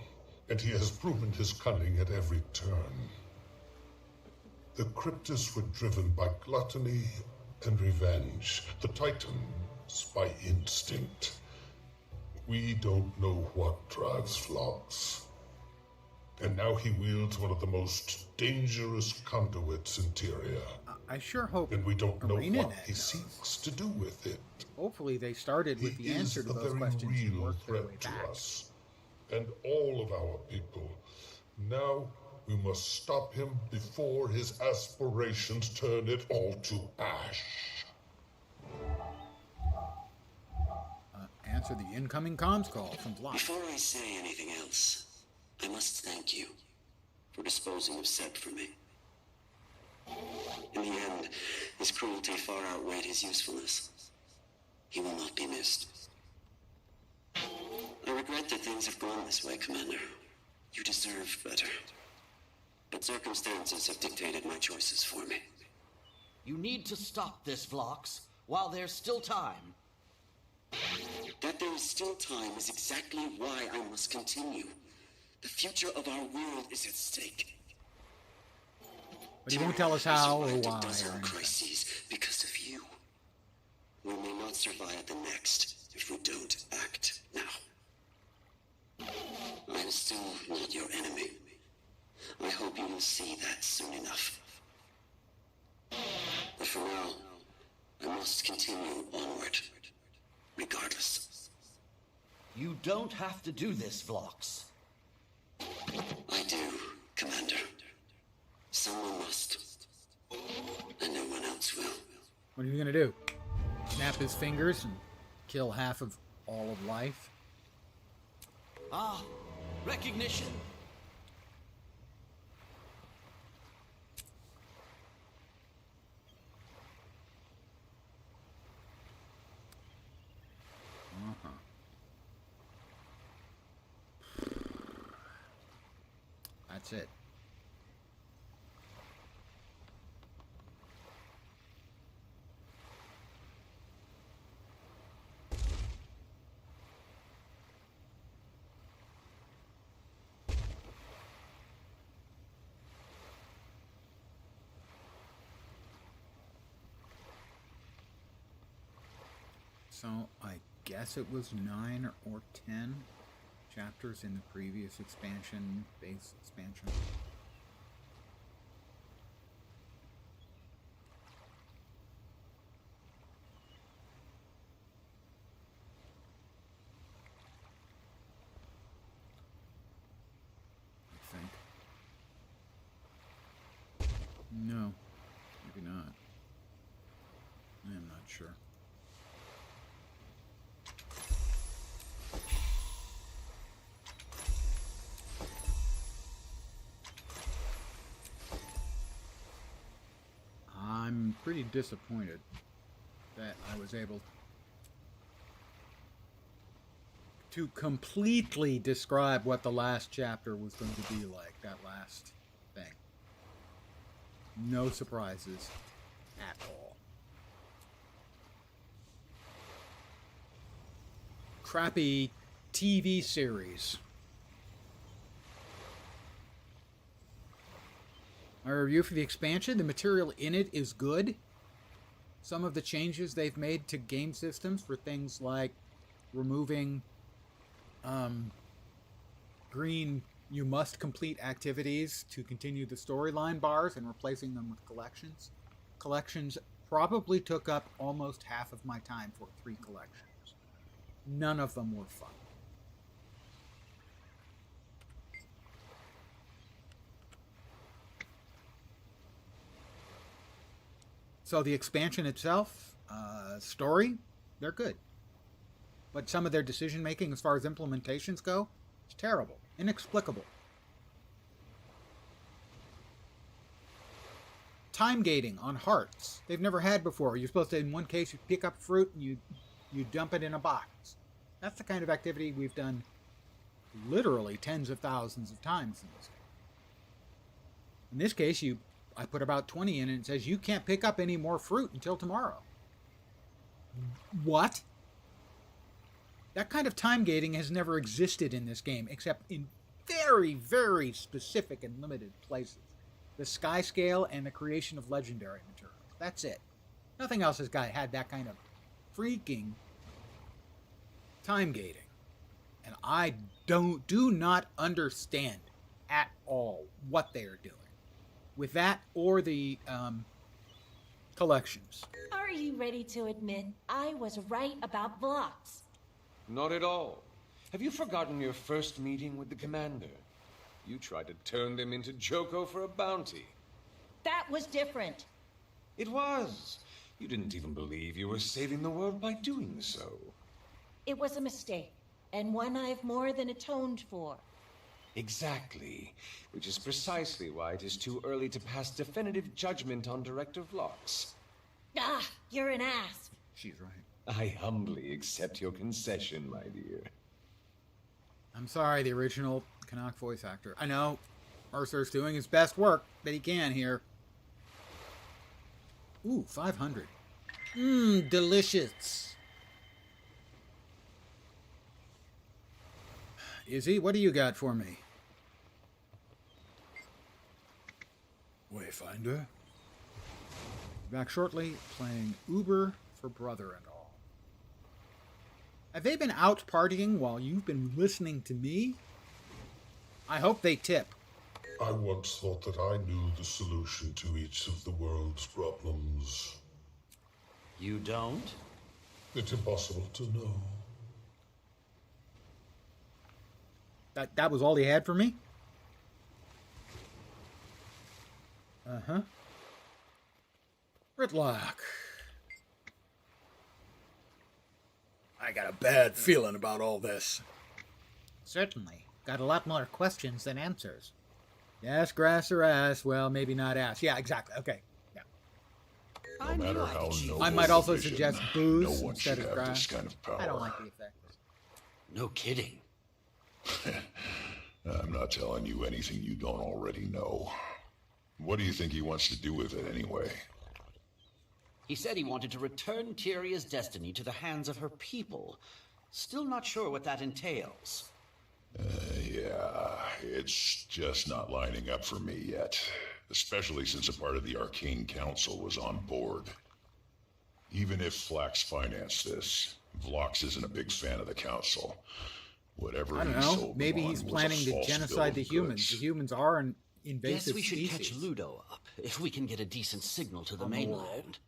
And he has proven his cunning at every turn. The Cryptists were driven by gluttony and revenge. The Titans by instinct. We don't know what drives Vlox. And now he wields one of the most dangerous conduits in Tyria. I sure hope And we don't know Arena what Net he knows. seeks to do with it. Hopefully they started with He the answer is to a those very questions and real worked their way threat to back. us and all of our people. Now we must stop him before his aspirations turn it all to ash. Answer the incoming comms call from Vlox. Before I say anything else, I must thank you for disposing of Seb for me. In the end, his cruelty far outweighed his usefulness. He will not be missed. I regret that things have gone this way, Commander. You deserve better. But circumstances have dictated my choices for me. You need to stop this, Vlox, while there's still time. That there is still time is exactly why I must continue. The future of our world is at stake. But he won't tell us how or Survived a why dozen or anything. crises because of you. We may not survive the next if we don't act now. I am still not your enemy. I hope you will see that soon enough. But for now, I must continue onward, regardless. You don't have to do this, Vlox. I do, Commander. Someone must. And no one else will. What are you gonna do? Snap his fingers and kill half of all of life? Ah, recognition. That's it. So I guess it was 9 or 10 chapters in the previous expansion, base expansion. I think. No, maybe not. I am not sure. I'm pretty disappointed that I was able to completely describe what the last chapter was going to be like, that last thing. No surprises at all. Crappy TV series. My review for the expansion, the material in it is good. Some of the changes they've made to game systems for things like removing green you must complete activities to continue the storyline bars and replacing them with collections. Collections probably took up almost half of my time for 3 collections. None of them were fun. So the expansion itself, story, they're good. But some of their decision making as far as implementations go, it's terrible, inexplicable. Time gating on hearts, they've never had before. You're supposed to, in one case, you pick up fruit and you dump it in a box. That's the kind of activity we've done literally tens of thousands of times in this game. In this case, I put about 20 in and it says you can't pick up any more fruit until tomorrow. What? That kind of time gating has never existed in this game, except in very, very specific and limited places. The sky scale and the creation of legendary materials. That's it. Nothing else has had that kind of freaking time gating. And I do not understand at all what they are doing with that or the collections. Are you ready to admit I was right about blocks? Not at all. Have you forgotten your first meeting with the commander? You tried to turn them into Joko for a bounty. That was different. It was. You didn't even believe you were saving the world by doing so. It was a mistake, and one I've more than atoned for. Exactly. Which is precisely why it is too early to pass definitive judgment on Director Vlox. Ah, you're an ass. She's right. I humbly accept your concession, my dear. I'm sorry, the original Canuck voice actor. I know, Mercer's doing his best work that he can here. Ooh, 500. Mmm, delicious. Izzy, what do you got for me? Wayfinder. Back shortly, playing Uber for brother and all. Have they been out partying while you've been listening to me? I hope they tip. I once thought that I knew the solution to each of the world's problems. You don't? It's impossible to know. That was all he had for me? Uh-huh. Ritlock. I got a bad feeling about all this. Certainly. Got a lot more questions than answers. Yes, grass or ass. Well, maybe not ass. Yeah, exactly. Okay. Yeah. No matter how noble I might also vision, suggest booze no one instead should of have grass. this kind of power. I don't like the effect. No kidding. I'm not telling you anything you don't already know. What do you think he wants to do with it anyway? He said he wanted to return Tyria's destiny to the hands of her people. Still not sure what that entails. Yeah, it's just not lining up for me yet. Especially since a part of the Arcane Council was on board. Even if Flax financed this, Vlox isn't a big fan of the Council. Whatever I don't he know. sold Maybe them on he's was a planning to false genocide bill the of humans. goods. The humans are an Guess invasive we should species. catch Ludo up, if we can get a decent signal to the On the mainland. world.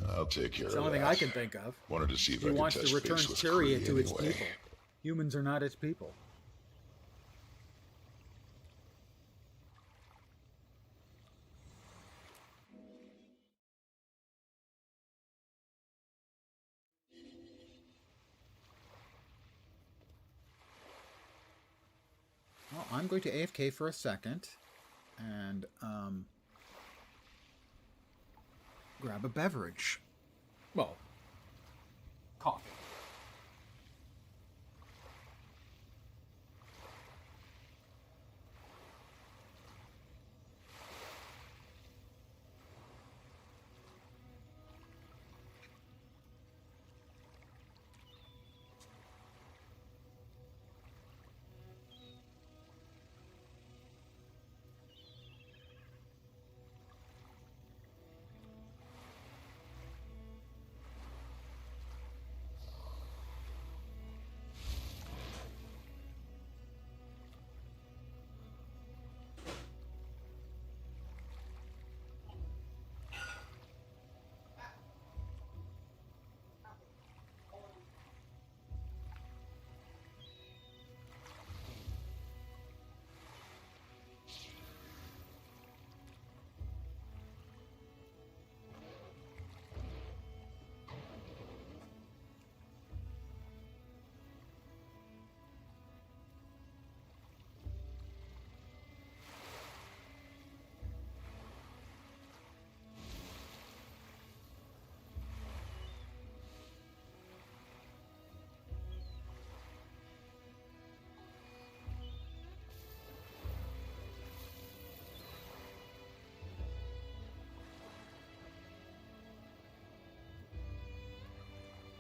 I'll take care It's the of only that. thing I can think of. Wanted to see if He I could wants touch to return base with Tyria Kree to its anyway. people. Humans are not its people. Well, I'm going to AFK for a second and grab a beverage. Well, coffee.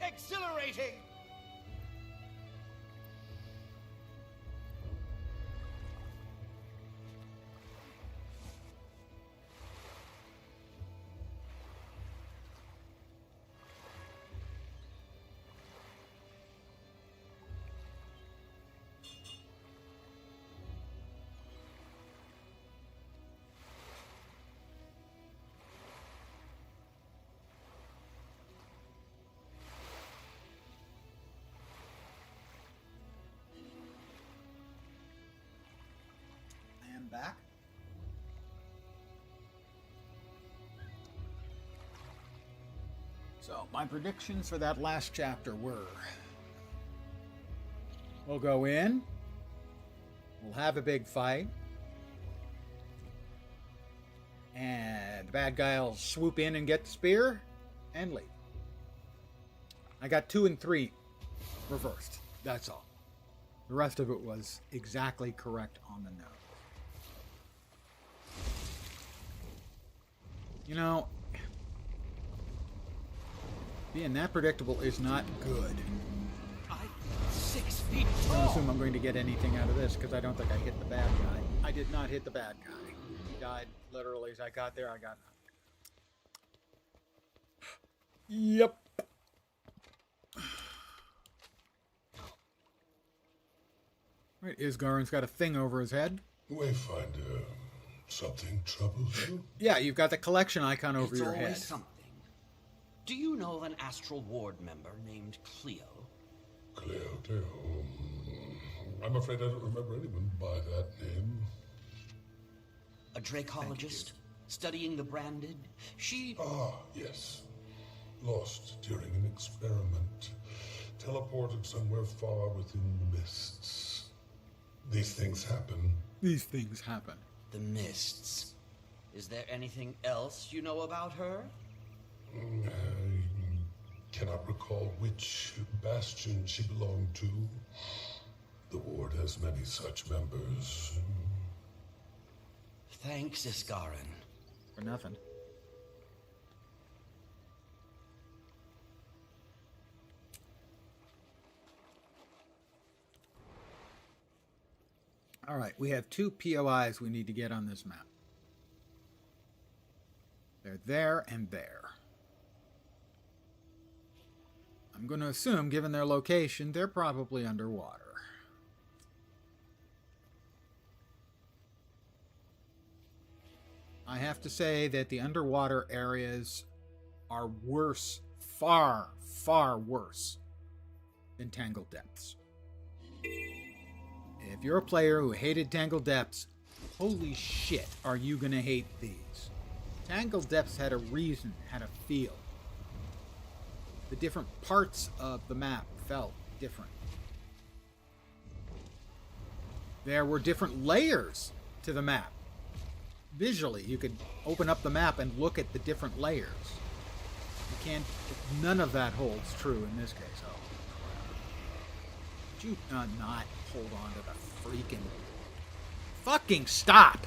Exhilarating! Back. So, my predictions for that last chapter were: we'll go in, we'll have a big fight, and the bad guy will swoop in and get the spear and leave. I got 2 and 3 reversed. That's all. The rest of it was exactly correct on the nose. You know, being that predictable is not good. I'm 6 feet I tall. don't assume I'm going to get anything out of this because I don't think I hit the bad guy. I did not hit the bad guy. He died literally as I got there. I got nothing. Yep. Right, Isgarin's got a thing over his head. Wayfinder, something troubles you? Yeah, you've got the collection icon over It's your always head. something. Do you know of an Astral Ward member named Cleo? Cleo. I'm afraid I don't remember anyone by that name. A dracologist? Studying the branded? She... Ah, yes. Lost during an experiment. Teleported somewhere far within the mists. These things happen. These things happen. The mists. Is there anything else you know about her? I cannot recall which bastion she belonged to. The ward has many such members. Thanks, Isgarin. For nothing. All right, we have 2 POIs we need to get on this map. They're there and there. I'm going to assume, given their location, they're probably underwater. I have to say that the underwater areas are worse, far, far worse than Tangled Depths. If you're a player who hated Tangled Depths, holy shit, are you going to hate these. Tangled Depths had a reason, had a feel. The different parts of the map felt different. There were different layers to the map. Visually, you could open up the map and look at the different layers. You can't, none of that holds true in this case. Oh. Would you not hold on to the freaking... Fucking stop!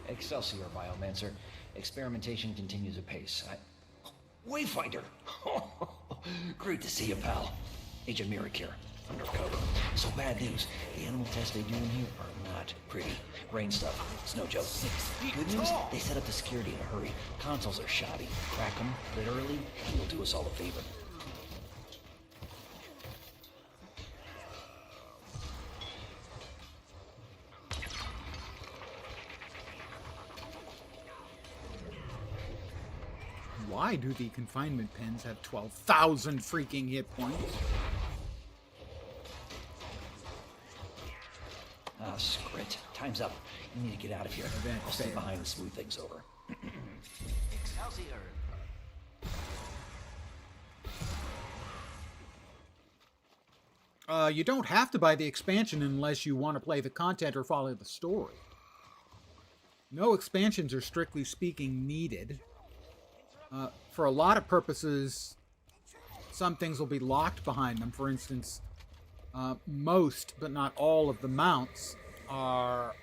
Excelsior, Biomancer. Experimentation continues apace. Wayfinder! Great to see you, pal. Agent Merrick here. Undercover. So bad news. The animal tests they do in here are not pretty. Brain stuff. It's no joke. Good news? They set up the security in a hurry. Consoles are shoddy. Crack them, literally, and will do us all a favor. Why do the confinement pens have 12,000 freaking hit points? Ah, screw it. Time's up. You need to get out of here. I'll stay behind and smooth things over. Excelsior. You don't have to buy the expansion unless you want to play the content or follow the story. No expansions are strictly speaking needed. For a lot of purposes, some things will be locked behind them. For instance, most, but not all, of the mounts are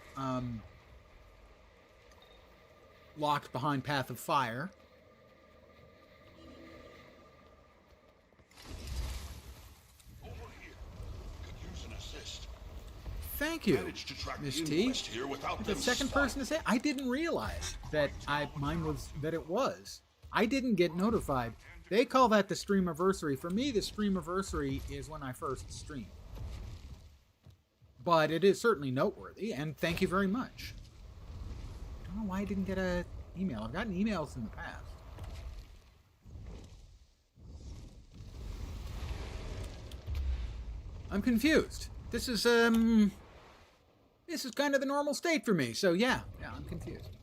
locked behind Path of Fire. Thank you, Miss T. The second person to say, I didn't realize that it was. I didn't get notified. They call that the streamiversary. For me, the streamiversary is when I first stream. But it is certainly noteworthy, and thank you very much. I don't know why I didn't get an email. I've gotten emails in the past. I'm confused. This is kind of the normal state for me, so yeah, I'm confused.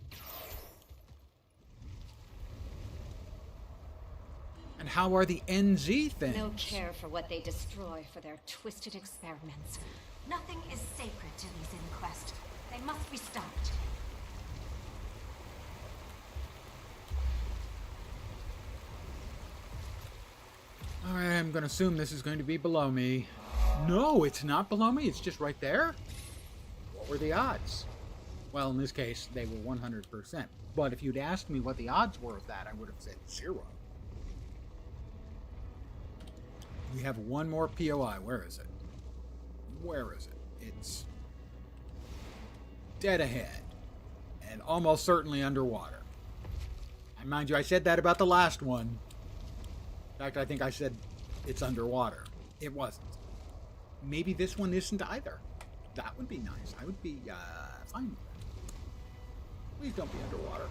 And how are the NZ things? No care for what they destroy for their twisted experiments. Nothing is sacred to these inquests. They must be stopped. Alright, I'm going to assume this is going to be below me. No, it's not below me. It's just right there. What were the odds? Well, in this case, they were 100%. But if you'd asked me what the odds were of that, I would have said 0. We have one more POI. Where is it? Where is it? It's dead ahead. And almost certainly underwater. And mind you, I said that about the last one. In fact, I think I said it's underwater. It wasn't. Maybe this one isn't either. That would be nice. I would be fine with that. Please don't be underwater.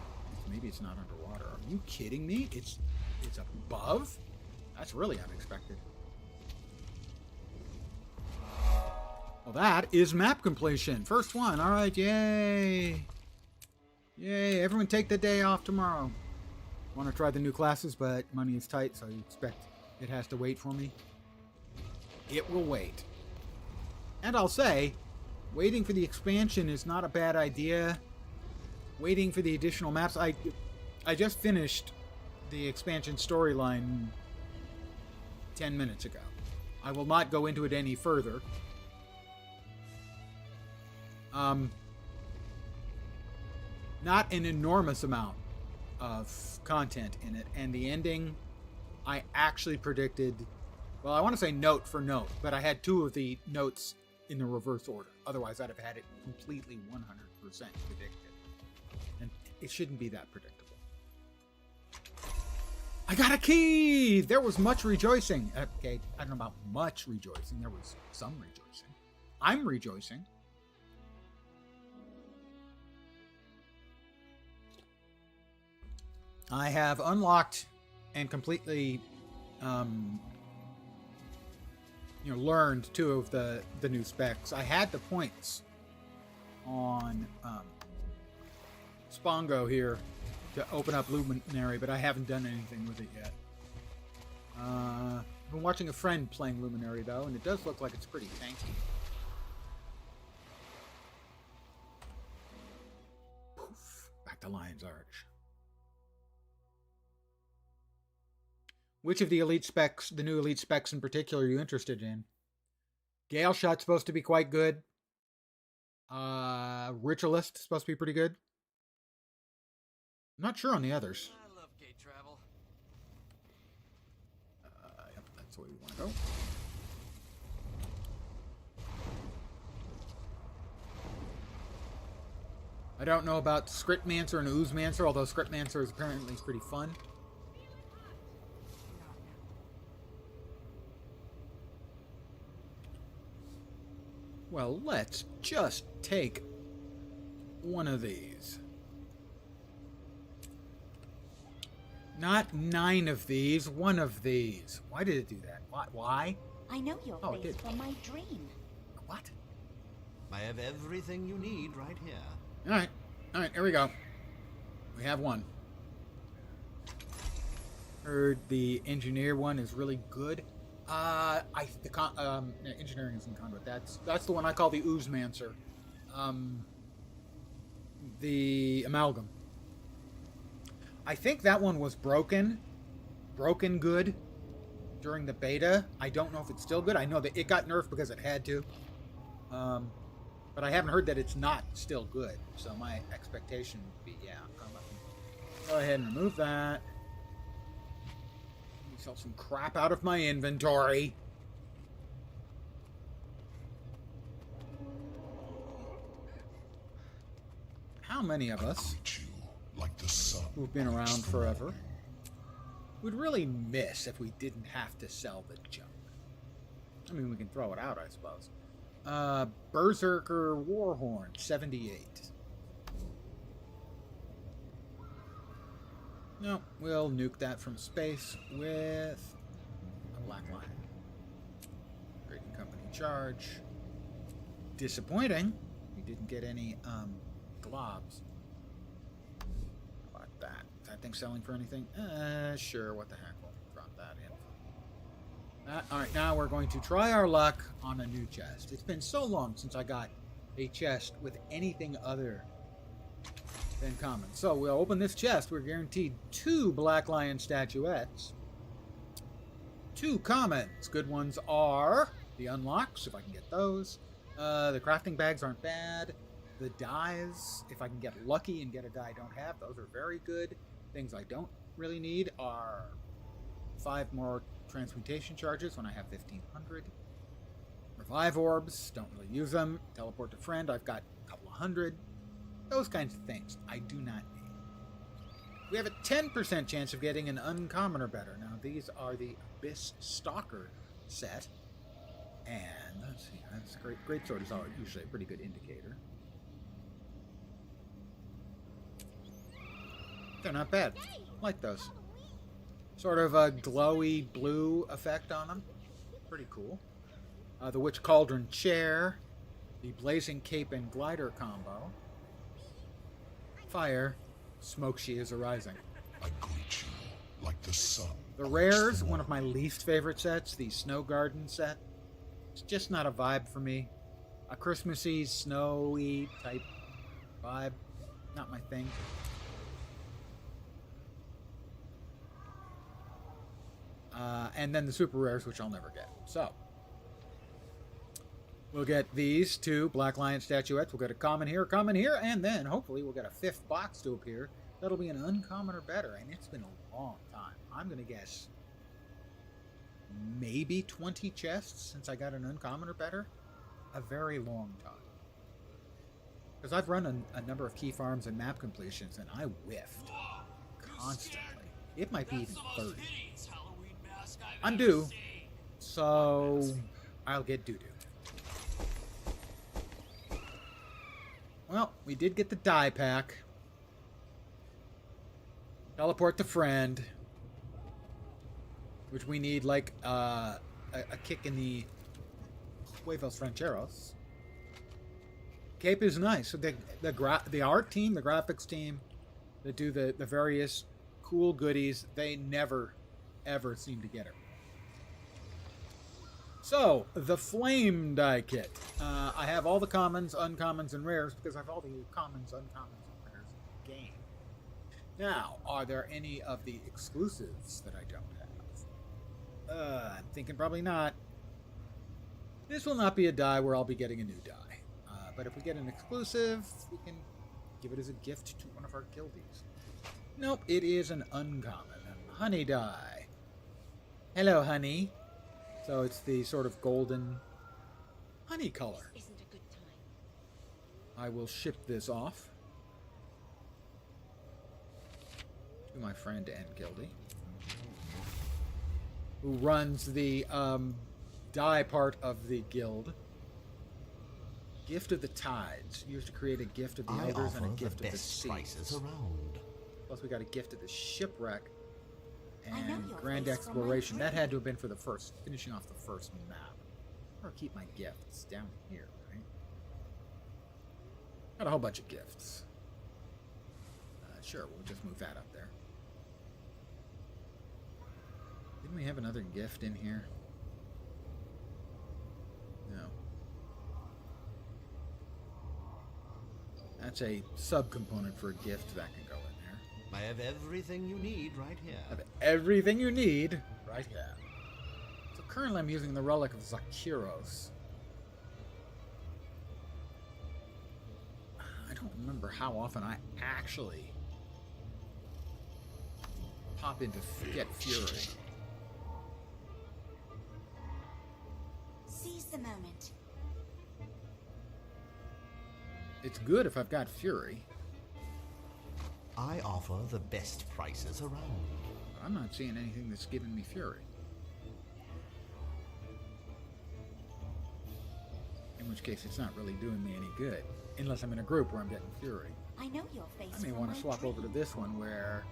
Maybe it's not underwater. Are you kidding me? It's above? That's really unexpected. Well, that is map completion. First one. All right, yay. Yay, everyone take the day off tomorrow. Want to try the new classes, but money is tight, so you expect it has to wait for me. It will wait. And I'll say, waiting for the expansion is not a bad idea. Waiting for the additional maps. I just finished the expansion storyline 10 minutes ago. I will not go into it any further. Not an enormous amount of content in it, and the ending I actually predicted, well, I want to say note for note, but I had 2 of the notes in the reverse order. Otherwise, I'd have had it completely 100% predicted. And it shouldn't be that predictable. I got a key! There was much rejoicing. Okay, I don't know about much rejoicing. There was some rejoicing. I'm rejoicing. I have unlocked and completely, learned 2 of the new specs. I had the points on Spongo here to open up Luminary, but I haven't done anything with it yet. I've been watching a friend playing Luminary, though, and it does look like it's pretty tanky. Poof. Back to Lion's Arch. Which of the elite specs, the new elite specs in particular, are you interested in? Gale Shot's supposed to be quite good. Ritualist supposed to be pretty good. I'm not sure on the others. I love gate travel. Yep, that's the way we want to go. I don't know about Scriptmancer and Oozemancer, although Scriptmancer is apparently pretty fun. Well, let's just take one of these. Not 9 of these, 1 of these. Why did it do that? Why? I know your Oh, it face did. from my dream. What? I have everything you need right here. Alright, here we go. We have 1. Heard the engineer one is really good. Engineering is in conduit. That's the one I call the Oozemancer. The amalgam. I think that one was broken good during the beta. I don't know if it's still good. I know that it got nerfed because it had to. But I haven't heard that it's not still good. So my expectation would be, yeah. Go ahead and remove that. Let me sell some crap out of my inventory. How many of us like the sun who've been around forever would really miss if we didn't have to sell the junk? I mean, we can throw it out, I suppose. Berserker Warhorn, 78. No, we'll nuke that from space with a black line. Trading company charge. Disappointing. We didn't get any globs. How about that? Is that thing selling for anything? Sure, what the heck. We'll drop that in. Alright, now we're going to try our luck on a new chest. It's been so long since I got a chest with anything other than common. So we'll open this chest. We're guaranteed 2 Black Lion statuettes. 2 commons. Good ones are the unlocks, if I can get those. The crafting bags aren't bad. The dyes, if I can get lucky and get a dye I don't have, those are very good. Things I don't really need are 5 more transmutation charges when I have 1,500. Revive orbs, don't really use them. Teleport to friend, I've got a couple of hundred. Those kinds of things I do not need. We have a 10% chance of getting an uncommon or better. Now, these are the Abyss Stalker set. And, let's see, that's great sword is usually a pretty good indicator. They're not bad. I like those. Sort of a glowy blue effect on them. Pretty cool. The Witch Cauldron Chair. The Blazing Cape and Glider combo. Fire. Smoke she is arising. I greet you like the sun. The rares, one of my least favorite sets, the Snow Garden set. It's just not a vibe for me. A Christmassy, snowy type vibe. Not my thing. And then the super rares, which I'll never get. So, we'll get these 2 Black Lion statuettes. We'll get a common here, and then hopefully we'll get a 5th box to appear. That'll be an uncommon or better, and it's been a long time. I'm going to guess maybe 20 chests since I got an uncommon or better. A very long time. Because I've run a number of key farms and map completions, and I whiffed constantly. It might be even 30. I'm due, so I'll get doo-doo. Well, we did get the die pack. Teleport to friend. Which we need, like, a kick in the Huevos Rancheros. Cape is nice. So the art team, the graphics team, that do the various cool goodies, they never, ever seem to get it. So, the Flame Die Kit. I have all the commons, uncommons, and rares because I have all the commons, uncommons, and rares in the game. Now, are there any of the exclusives that I don't have? I'm thinking probably not. This will not be a die where I'll be getting a new die. But if we get an exclusive, we can give it as a gift to one of our guildies. Nope, it is an uncommon. Honey die. Hello, honey. So it's the sort of golden honey color. This isn't a good time. I will ship this off to my friend and guildie, who runs the die part of the guild. Gift of the Tides. Used to create a gift of the elders and a gift of the seas. Around. Plus we got a gift of the shipwreck and grand exploration. That had to have been for the finishing off the first map. Or keep my gifts down here, right? Got a whole bunch of gifts. Sure, we'll just move that up there. Didn't we have another gift in here? No. That's a subcomponent for a gift that can go in there. I have everything you need right here. Have everything you need right here. So currently I'm using the Relic of Zakiros. I don't remember how often I actually pop into Get Fury. Seize the moment. It's good if I've got Fury. I offer the best prices around. But I'm not seeing anything that's giving me Fury. In which case, it's not really doing me any good. Unless I'm in a group where I'm getting Fury. I know your face. I may want to swap over to this one where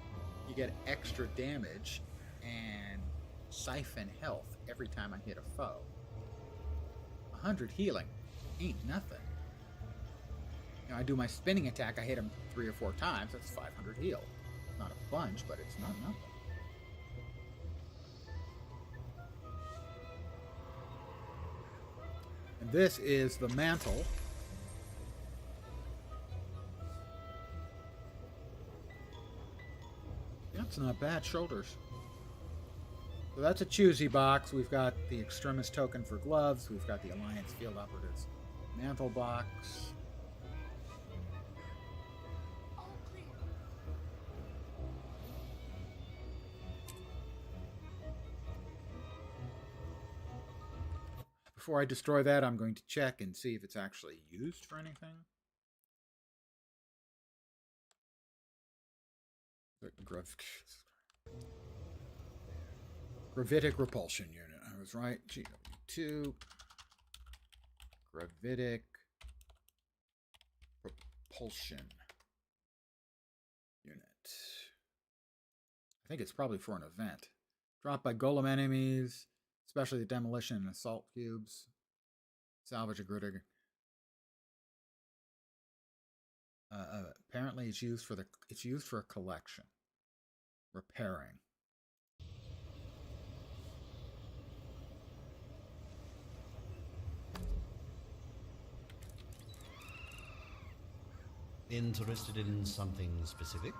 you get extra damage and siphon health every time I hit a foe. 100 healing ain't nothing. You know, I do my spinning attack, I hit him 3 or 4 times, that's 500 heal. Not a bunch, but it's not nothing. And this is the mantle. That's not bad. Shoulders. So that's a choosy box. We've got the Extremis token for gloves. We've got the Alliance Field Operatives mantle box. Before I destroy that, I'm going to check and see if it's actually used for anything. Gravitic Repulsion Unit. I was right. GW2 Gravitic Repulsion Unit. I think it's probably for an event. Dropped by golem enemies, especially the demolition and assault cubes. Salvage a Gritter. Apparently it's used for a collection. Repairing. Interested in something specific?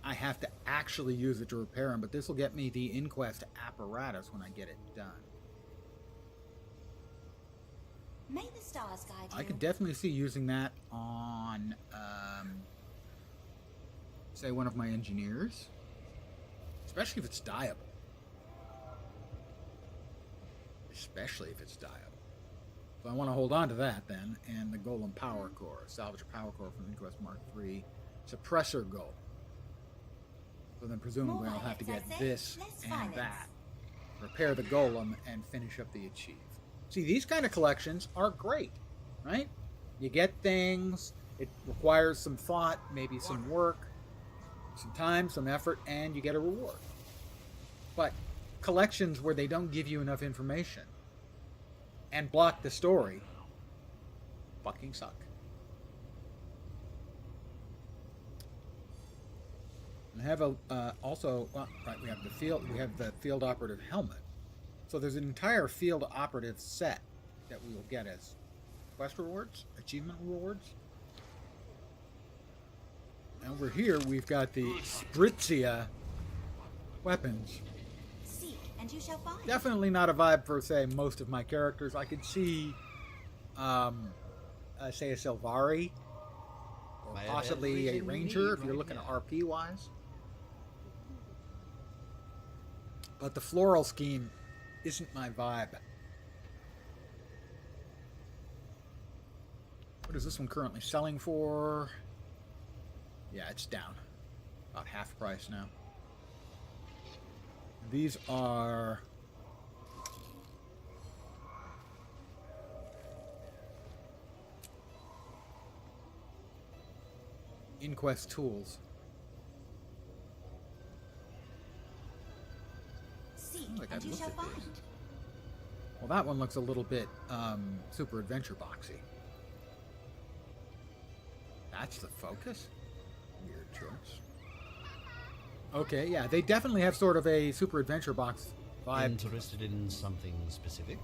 I have to actually use it to repair them, but this will get me the Inquest apparatus when I get it done. May the stars guide you. I could definitely see using that on, say, one of my engineers. Especially if it's dyeable. Especially if it's dyeable. So I want to hold on to that then, and the Golem Power Core, salvage a Power Core from Inquest Mark III, suppressor goal. So then presumably I'll have to get this and that, repair the Golem, and finish up the achieve. See, these kind of collections are great, right? You get things, it requires some thought, maybe some work, some time, some effort, and you get a reward. But collections where they don't give you enough information and block the story fucking suck. I have a also right. We have the field operative helmet. So there's an entire field operative set that we will get as quest rewards, achievement rewards. And over here we've got the Spritzia weapons. Seek, and you shall find. Definitely not a vibe for, say, most of my characters. I could see, say, a Sylvari, or possibly a Ranger if you're looking at RP-wise. But the floral scheme isn't my vibe. What is this one currently selling for? Yeah, it's down. About half price now. These are Inquest tools. Seek, Like and you shall find. Well, that one looks a little bit super adventure boxy. That's the focus? Weird choice. Okay, yeah, they definitely have sort of a super adventure box vibe. Interested in something specific?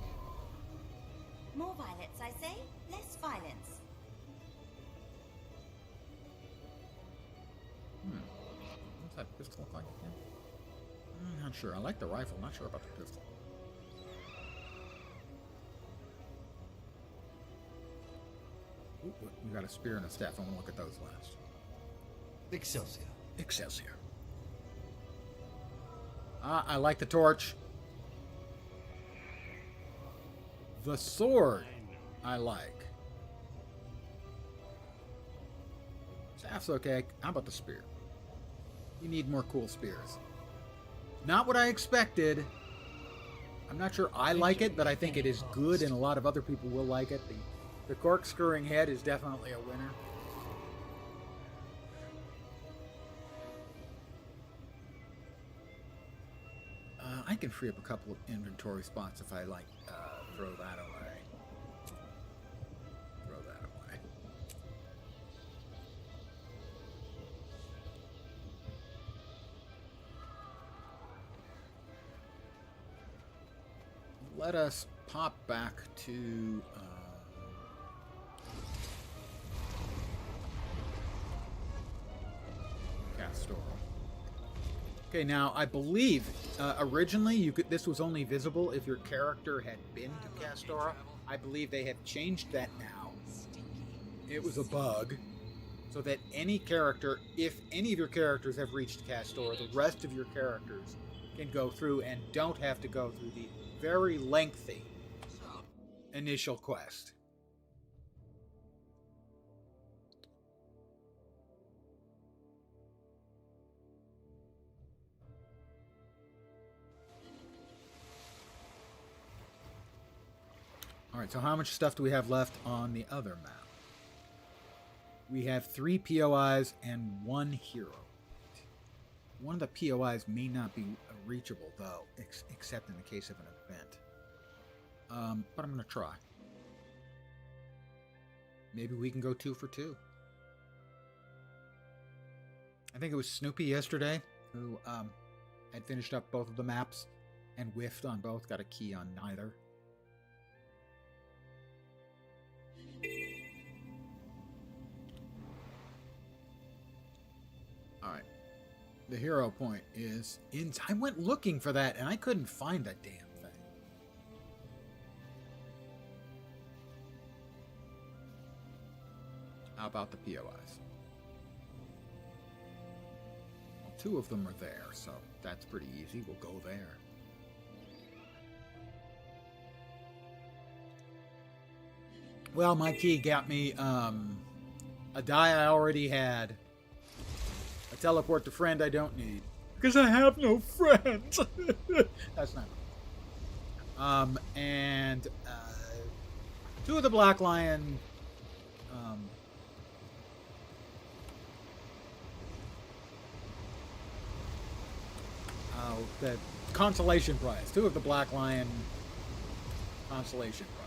More violence, I say, less violence. What's that pistol look like again? I'm not sure. I like the rifle, not sure about the pistol. Ooh, we got a spear and a staff. I want to look at those last. Excelsior. Excelsior. I like the torch. The sword, I like. Staff's okay. How about the spear? You need more cool spears. Not what I expected. I'm not sure I like it, but I think it is good, and a lot of other people will like it. The corkscrewing head is definitely a winner. I can free up a couple of inventory spots if I like throw that away. Throw that away. Let us pop back to Castor. Okay, now I believe originally this was only visible if your character had been to Castora. I believe they have changed that now. It was a bug, so that any character, if any of your characters have reached Castora, the rest of your characters can go through and don't have to go through the very lengthy initial quest. Alright, so how much stuff do we have left on the other map? We have 3 POIs and 1 hero. One of the POIs may not be reachable, though, except in the case of an event. But I'm going to try. Maybe we can go 2 for 2. I think it was Snoopy yesterday who had finished up both of the maps and whiffed on both, got a key on neither. Alright. The hero point is in. I went looking for that and I couldn't find that damn thing. How about the POIs? Well, 2 of them are there, so that's pretty easy. We'll go there. Well, my key got me a die I already had, a teleport to friend I don't need because I have no friends. That's not. And 2 of the Black Lion. The consolation prize. 2 of the Black Lion consolation prizes.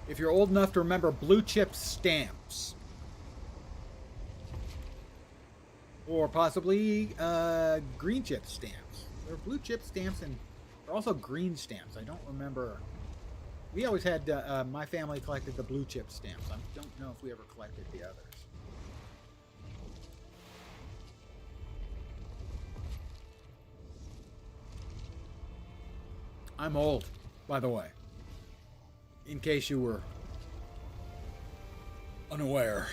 If you're old enough to remember blue chip stamps. Or possibly green chip stamps. There are blue chip stamps and there are also green stamps. I don't remember. We always had, my family collected the blue chip stamps. I don't know if we ever collected the others. I'm old, by the way. In case you were unaware.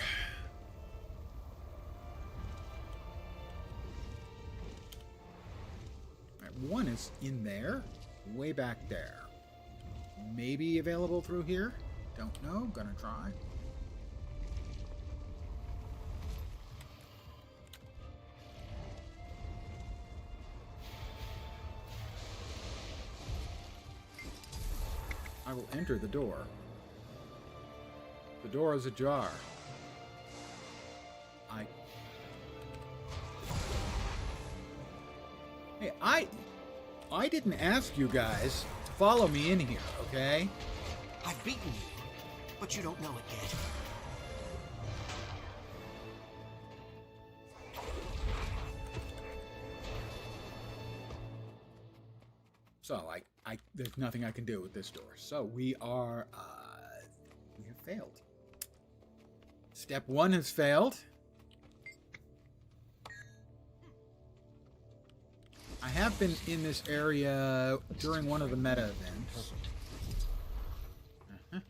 All right, 1 is in there, way back there. Maybe available through here. Don't know. Gonna try. I will enter the door. The door is ajar. Hey, I didn't ask you guys to follow me in here, okay? I've beaten you, but you don't know it yet. So there's nothing I can do with this door. So we have failed. Step 1 has failed. I have been in this area during one of the meta events. And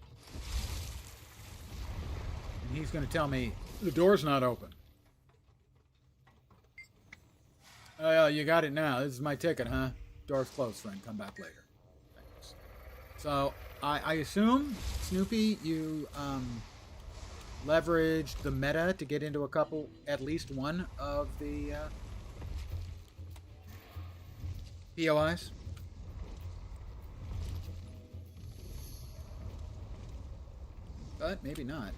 he's going to tell me the door's not open. Oh, you got it now. This is my ticket, huh? Door's closed, friend. Come back later. Thanks. So, I assume, Snoopy, you leveraged the meta to get into a couple, at least one of the POIs? But maybe not.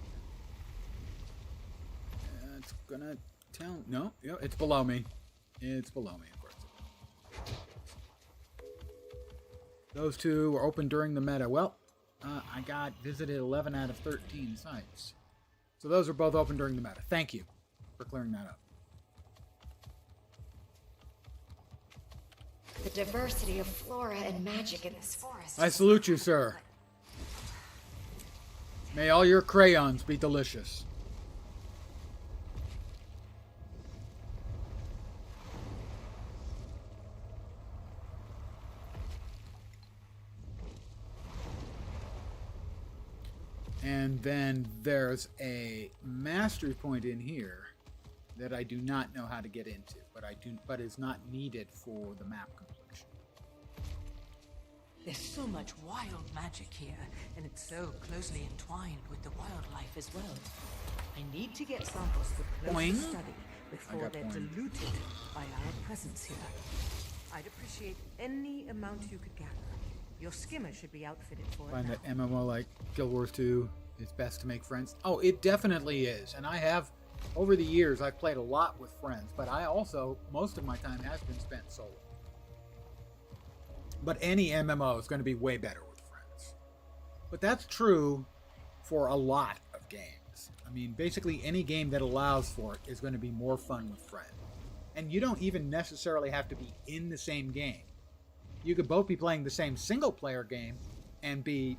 It's gonna tell... No, it's below me. It's below me, of course. Those 2 were open during the meta. Well, I got visited 11 out of 13 sites. So those are both open during the meta. Thank you for clearing that up. The diversity of flora and magic in this forest. I salute you, sir. May all your crayons be delicious. And then there's a mastery point in here that I do not know how to get into, but is not needed for the map completion. There's so much wild magic here, and it's so closely entwined with the wildlife as well. I need to get samples for closer Boing. study before they're diluted by our presence here. I'd appreciate any amount you could gather. Your skimmer should be outfitted for Find it that now. MMO like Guild Wars 2 is best to make friends. Oh, it definitely is. And I have, over the years, I've played a lot with friends, but I also, most of my time has been spent solo. But any MMO is going to be way better with friends. But that's true for a lot of games. I mean, basically any game that allows for it is going to be more fun with friends. And you don't even necessarily have to be in the same game. You could both be playing the same single-player game and be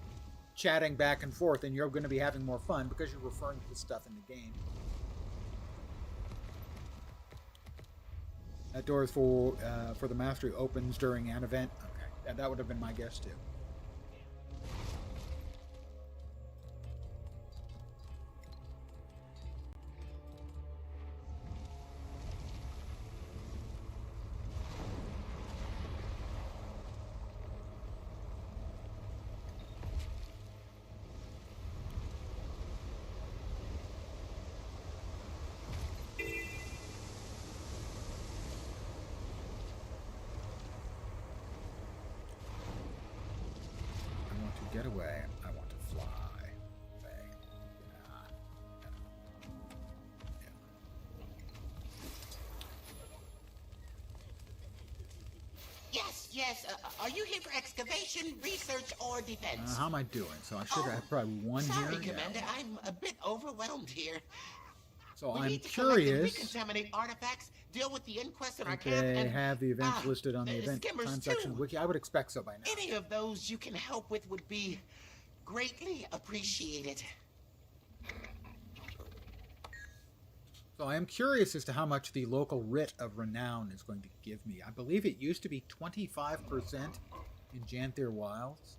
chatting back and forth, and you're going to be having more fun because you're referring to the stuff in the game. That door is for the mastery opens during an event. Okay, that would have been my guess too. get away. I want to fly away. Yes. Are you here for excavation, research, or defense? How am I doing? So I should have probably one Sorry, here. Commander. Yeah. I'm a bit overwhelmed here. So We I'm need to collect and curious. recontaminate artifacts, deal with the inquest in our If camp, they and have the events listed on the event skimmers time section of too. the wiki. I would expect so by now. Any of those you can help with would be greatly appreciated. So I am curious as to how much the local writ of renown is going to give me. I believe it used to be 25% in Janther Wilds.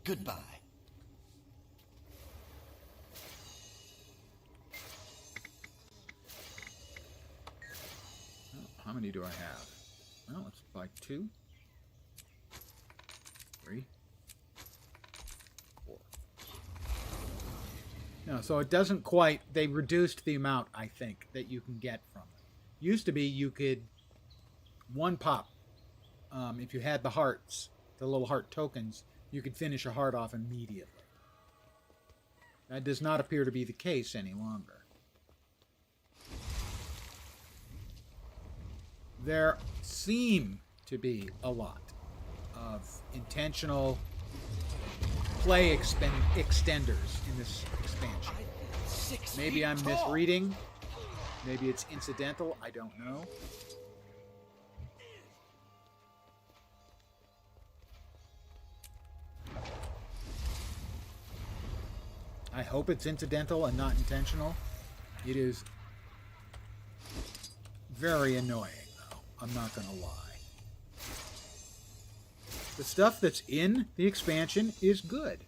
Goodbye. How many do I have? Well, let's buy 2, 3, 4. No, so it doesn't quite. They reduced the amount, I think, that you can get from it. Used to be you could one pop. If you had the hearts, the little heart tokens, you could finish a heart off immediately. That does not appear to be the case any longer. There seem to be a lot of intentional play extenders in this expansion. Maybe I'm misreading. Maybe it's incidental. I don't know. I hope it's incidental and not intentional. It is very annoying, though. I'm not going to lie. The stuff that's in the expansion is good.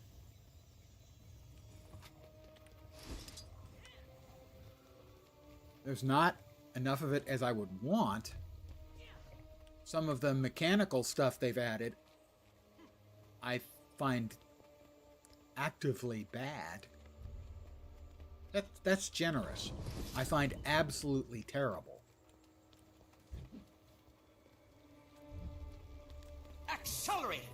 There's not enough of it as I would want. Some of the mechanical stuff they've added, I find actively bad. That's generous. I find absolutely terrible. Accelerated!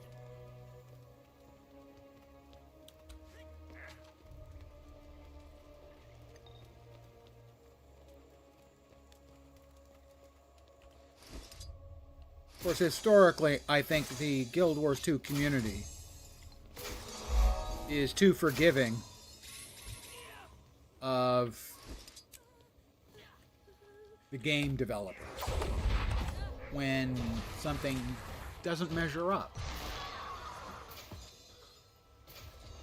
Of course, historically, I think the Guild Wars 2 community is too forgiving of the game developers when something doesn't measure up.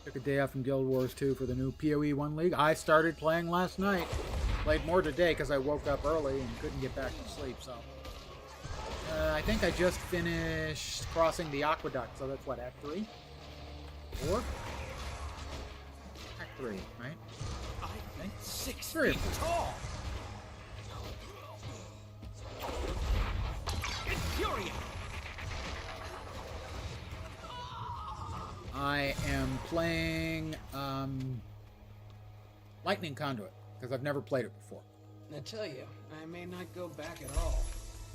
Took a day off from Guild Wars 2 for the new PoE 1 League. I started playing last night. Played more today because I woke up early and couldn't get back to sleep, so... I think I just finished crossing the aqueduct, so that's what, Act 3? 4? Act 3, right? Okay. 6 3 or feet 4. tall! Infuriate! I am playing Lightning Conduit, because I've never played it before. I tell you, I may not go back at all.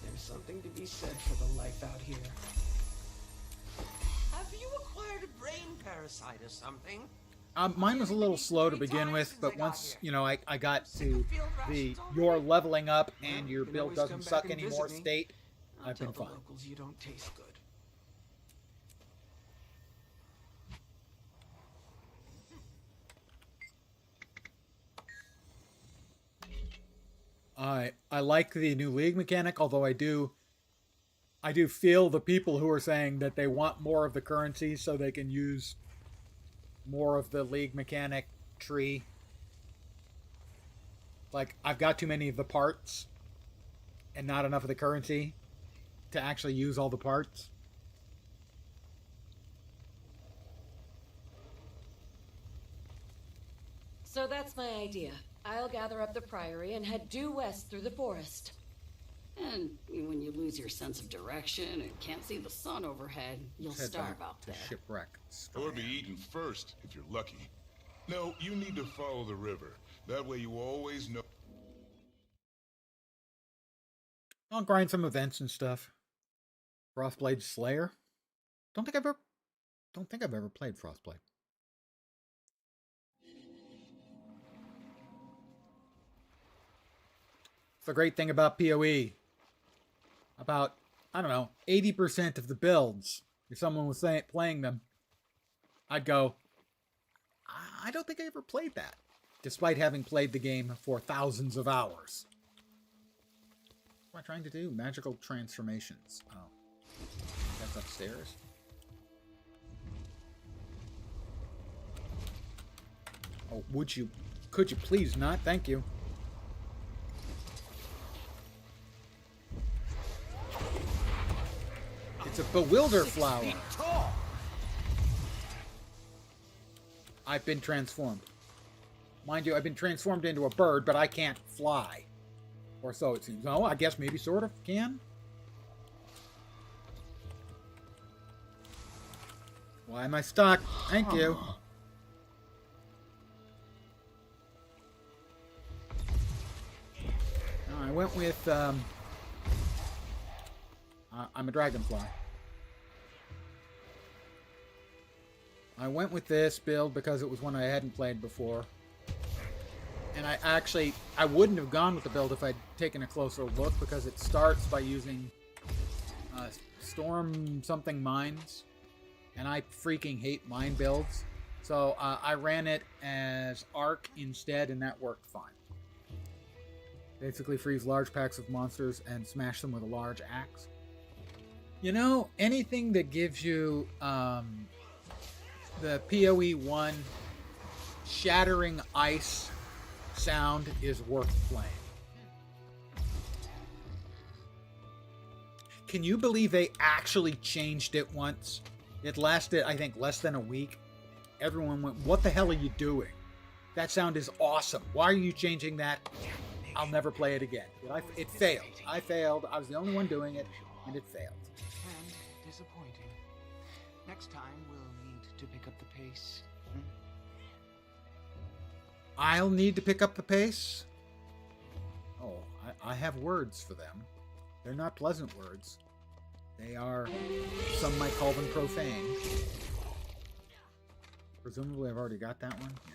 There's something to be said for the life out here. Have you acquired a brain parasite or something? Mine was a little slow to begin with, but once, you know, I got to the you're leveling up and your build doesn't suck anymore state, I've been fine. Locals you don't taste good. I like the new league mechanic, although I do feel the people who are saying that they want more of the currency so they can use more of the league mechanic tree. Like, I've got too many of the parts and not enough of the currency to actually use all the parts. So that's my idea. I'll gather up the priory and head due west through the forest. And when you lose your sense of direction and can't see the sun overhead, you'll Head starve back out to there. Shipwreck. Or be eaten first, if you're lucky. No, you need to follow the river. That way you always know. I'll grind some events and stuff. Frostblade Slayer. Don't think I've ever played Frostblade. It's the great thing about PoE. About, I don't know, 80% of the builds, if someone was playing them, I'd go, I don't think I ever played that, despite having played the game for thousands of hours. What am I trying to do? Magical transformations. Oh. That's upstairs. Oh, could you please not? Thank you. It's a bewilder flower. I've been transformed. Mind you, I've been transformed into a bird, but I can't fly. Or so it seems. Oh, I guess maybe sort of can. Why am I stuck? Thank you. No, I went with, I'm a dragonfly. I went with this build because it was one I hadn't played before. And I wouldn't have gone with the build if I'd taken a closer look, because it starts by using storm something mines. And I freaking hate mine builds. So I ran it as Arc instead, and that worked fine. Basically freeze large packs of monsters and smash them with a large axe. You know, anything that gives you the PoE 1 shattering ice sound is worth playing. Can you believe they actually changed it once? It lasted, I think, less than a week. Everyone went, what the hell are you doing? That sound is awesome. Why are you changing that? I'll never play it again. It failed. I failed. I was the only one doing it, and it failed. And disappointing. Next time, we'll need to pick up the pace. I'll need to pick up the pace? Oh, I have words for them. They're not pleasant words. They are, some might call them profane. Presumably I've already got that one. Yeah.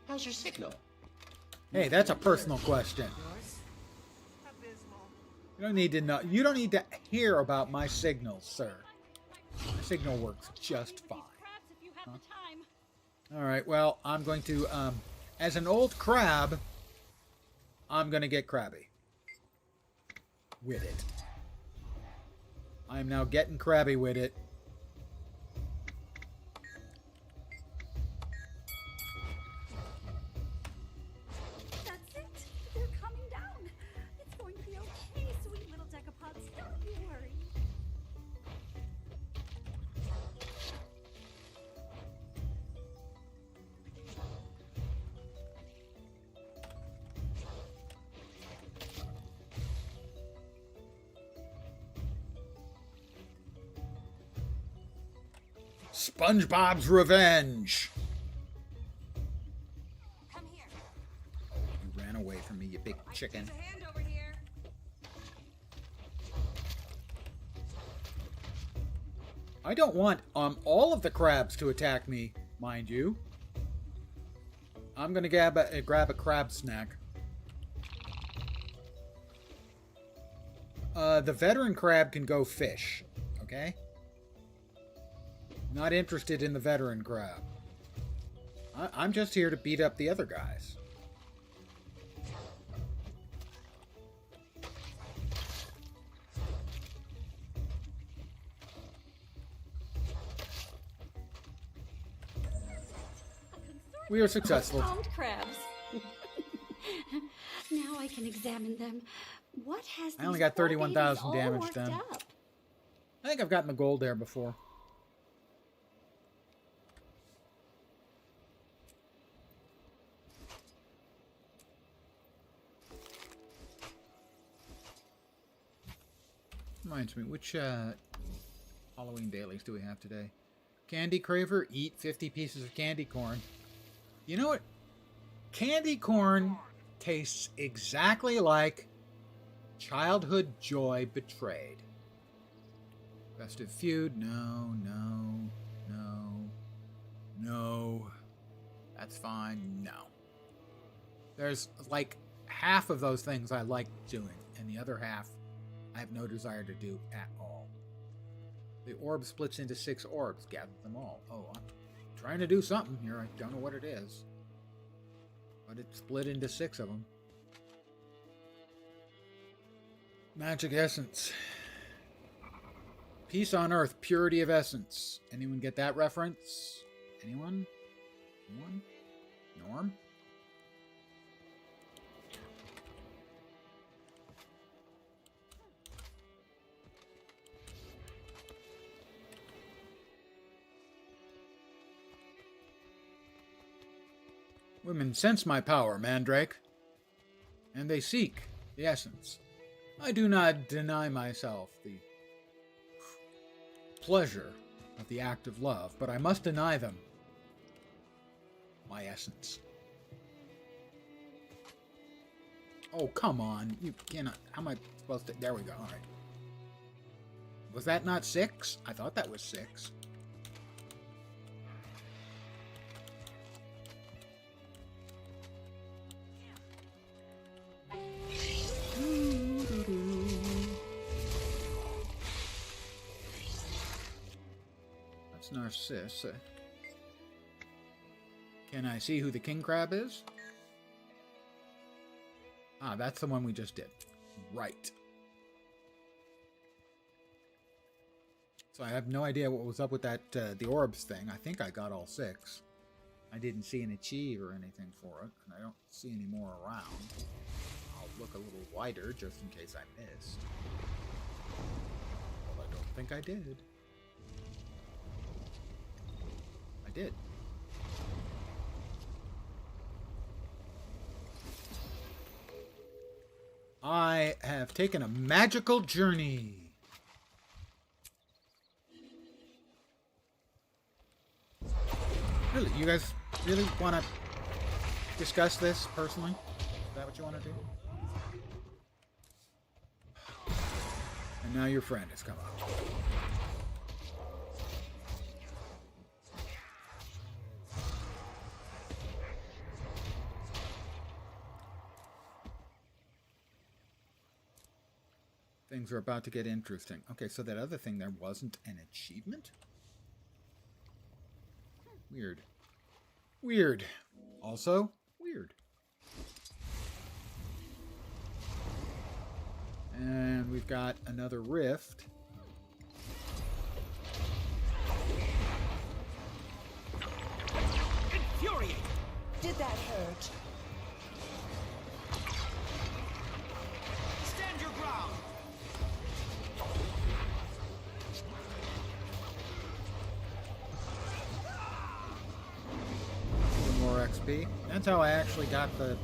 How's your signal? Hey, that's a personal question. You don't need to know. You don't need to hear about my signals, sir. My signal works just fine. Huh? All right. Well, I'm going to, as an old crab, I'm going to get crabby with it. I'm now getting crabby with it. That's it. They're coming down. It's going to be okay, sweet little decapods. Don't you worry. SpongeBob's Revenge. Come here. Oh, you ran away from me, you big chicken. There's a hand over here. I don't want all of the crabs to attack me, mind you. I'm gonna grab a crab snack. The veteran crab can go fish, okay? Not interested in the veteran crab. I'm just here to beat up the other guys. We are successful. Found crabs. Now I can examine them. What has I only these got poor 31,000 babies all damage worked done. up? I think I've gotten the gold there before. Reminds me, which Halloween dailies do we have today? Candy Craver, eat 50 pieces of candy corn. You know what? Candy corn tastes exactly like childhood joy betrayed. Festive feud? No, no, no, no. That's fine. No. There's like half of those things I like doing, and the other half I have no desire to do at all. The orb splits into 6 orbs. Gather them all. Oh, I'm trying to do something here. I don't know what it is. But it split into 6 of them. Magic essence. Peace on earth, purity of essence. Anyone get that reference? Anyone? Anyone? Norm? Women sense my power, Mandrake, and they seek the essence. I do not deny myself the pleasure of the act of love, but I must deny them my essence. Oh, come on. You cannot. How am I supposed to? There we go. All right. Was that not 6? I thought that was 6. That's Narcisse. Can I see who the king crab is? Ah, that's the one we just did. Right. So I have no idea what was up with that, the orbs thing. I think I got all 6. I didn't see an achieve or anything for it, and I don't see any more around. I'll look a little wider just in case I missed. Well, I don't think I did. I did. I have taken a magical journey. Really? You guys really want to discuss this personally? Is that what you want to do? And now your friend has come up. Things are about to get interesting. Okay, so that other thing there wasn't an achievement? Weird. Weird. Also, weird. And we've got another rift. Infuriate! Did that hurt? Stand your ground! More XP. That's how I actually got the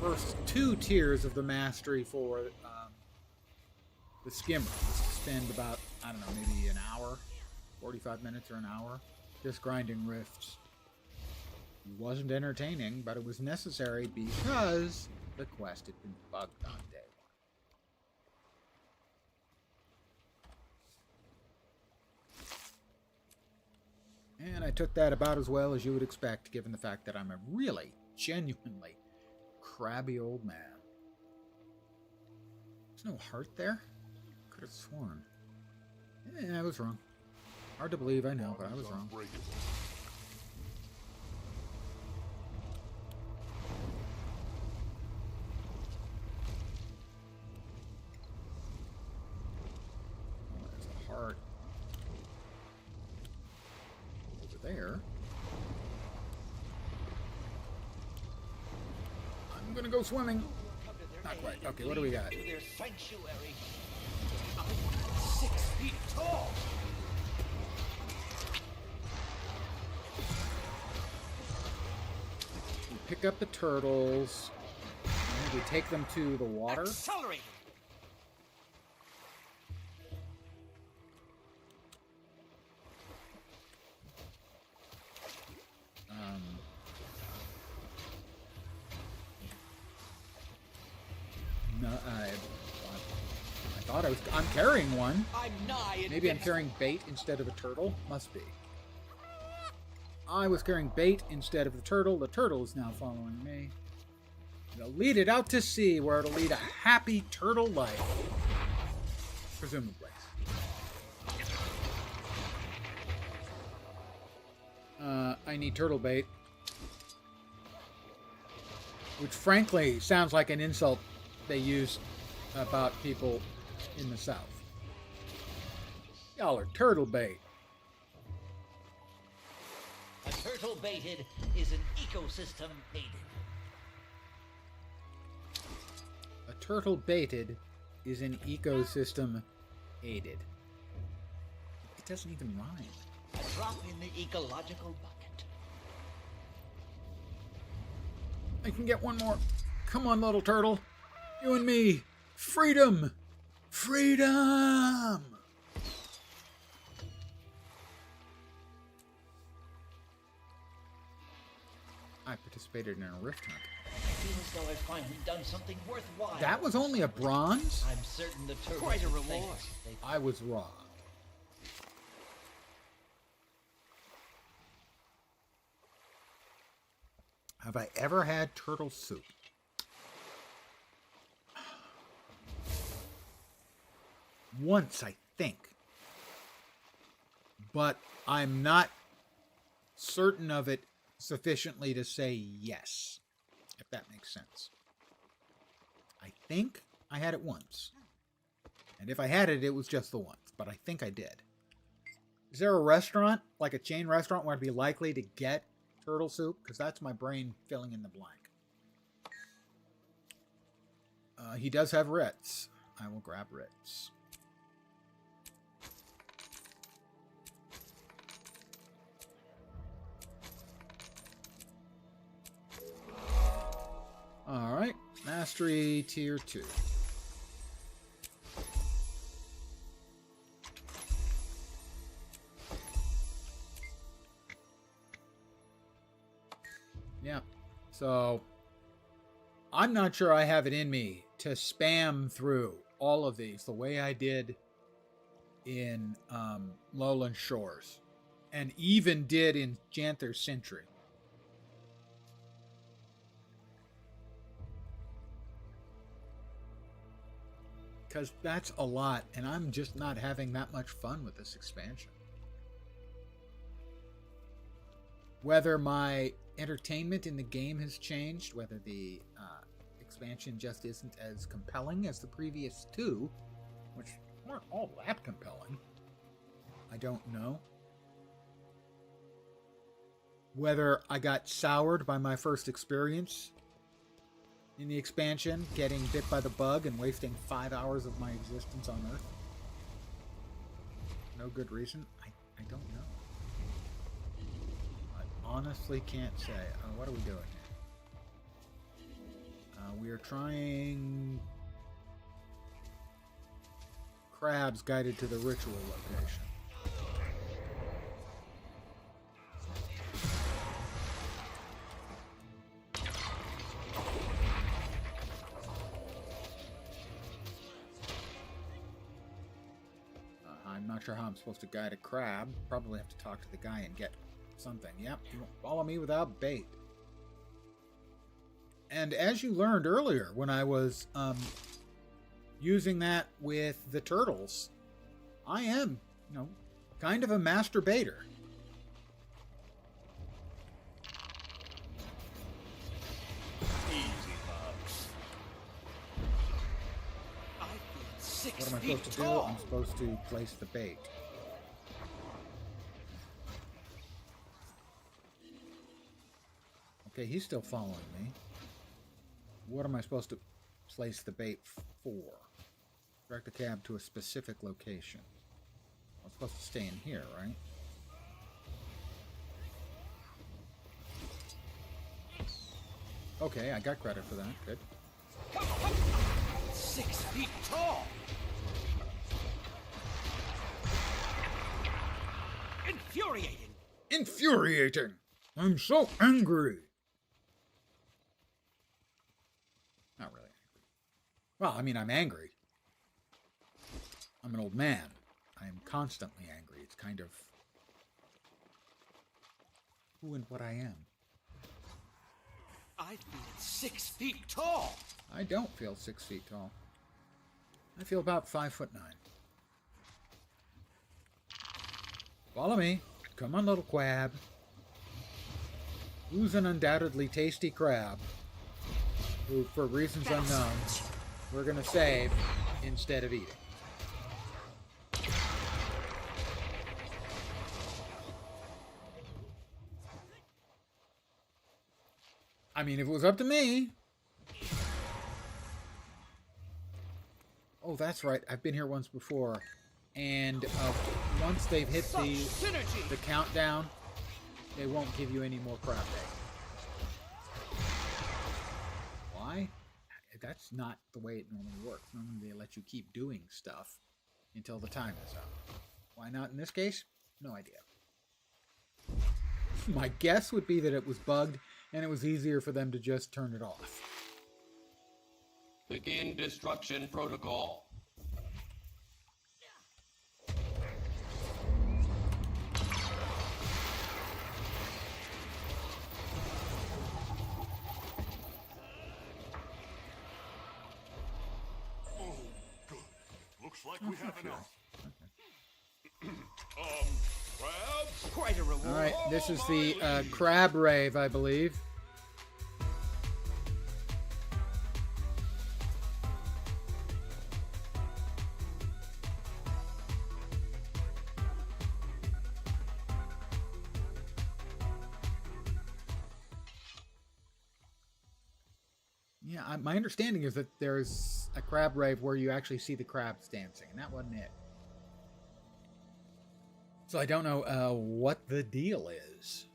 first 2 tiers of the mastery for the skimmer. Spend about, I don't know, maybe an hour, 45 minutes or an hour, just grinding rifts. It wasn't entertaining, but it was necessary because the quest had been bugged on day 1. And I took that about as well as you would expect, given the fact that I'm a really, genuinely crabby old man. There's no heart there? Could have sworn. Yeah, I was wrong. Hard to believe, I know, but I was wrong. Oh, there's a heart over there. I'm gonna go swimming. Not quite. Okay, what do we got? To their sanctuary. I'm 6 feet tall. We pick up the turtles. And we take them to the water. Accelerate. No, I thought I'm carrying one. I'm nigh. Maybe I'm carrying bait instead of a turtle. Must be. I was carrying bait instead of the turtle. The turtle is now following me. It'll lead it out to sea, where it'll lead a happy turtle life. Presumably. I need turtle bait. Which, frankly, sounds like an insult they use about people in the South. Y'all are turtle bait. A turtle baited is an ecosystem aided. A turtle baited is an ecosystem aided. It doesn't even rhyme. A drop in the ecological bucket. I can get one more. Come on, little turtle. You and me. Freedom! Freedom! I participated in a rift hunt. I feel as though I've finally done something worthwhile. That was only a bronze? I'm certain the turtles Quite a would reward. thank us if they- I was wrong. Have I ever had turtle soup? Once, I think. But I'm not certain of it sufficiently to say yes, if that makes sense. I think I had it once. And if I had it, it was just the once, but I think I did. Is there a restaurant, like a chain restaurant, where I'd be likely to get turtle soup? Because that's my brain filling in the blank. He does have Ritz. I will grab Ritz. Alright, Mastery Tier 2. Yeah, so I'm not sure I have it in me to spam through all of these the way I did in Lowland Shores, and even did in Janther Sentry. Because that's a lot, and I'm just not having that much fun with this expansion. Whether my entertainment in the game has changed, whether the expansion just isn't as compelling as the previous two, which weren't all that compelling, I don't know. Whether I got soured by my first experience in the expansion, getting bit by the bug and wasting 5 hours of my existence on Earth. No good reason. I don't know. I honestly can't say. What are we doing here? We are trying crabs guided to the ritual location. I'm not sure how I'm supposed to guide a crab. Probably have to talk to the guy and get something. Yep, you won't follow me without bait. And as you learned earlier, when I was using that with the turtles, I am, kind of a master baiter. Easy, Bugs. I feel 6 What am I feet supposed to do? tall. I'm supposed to place the bait. Okay, he's still following me. What am I supposed to place the bait for? Direct the cab to a specific location. I'm supposed to stay in here, right? Okay, I got credit for that. Good. 6 feet tall. Infuriating. Infuriating! I'm so angry! Not really angry. Well, I mean, I'm angry. I'm an old man. I am constantly angry. It's kind of who and what I am. I feel 6 feet tall. I don't feel 6 feet tall. I feel about 5'9". Follow me. Come on, little crab. Who's an undoubtedly tasty crab who, for reasons unknown, we're going to save instead of eating. I mean, if it was up to me... Oh, that's right. I've been here once before. And once they've hit the countdown, they won't give you any more crab eggs. Why? That's not the way it normally works. Normally they let you keep doing stuff until the time is up. Why not in this case? No idea. My guess would be that it was bugged and it was easier for them to just turn it off. Begin destruction protocol. Oh, good. Looks like we have enough. Crabs? Quite a reward. All right, this is the crab rave, I believe. Yeah, my understanding is that there's a crab rave where you actually see the crabs dancing, and that wasn't it. So I don't know what the deal is.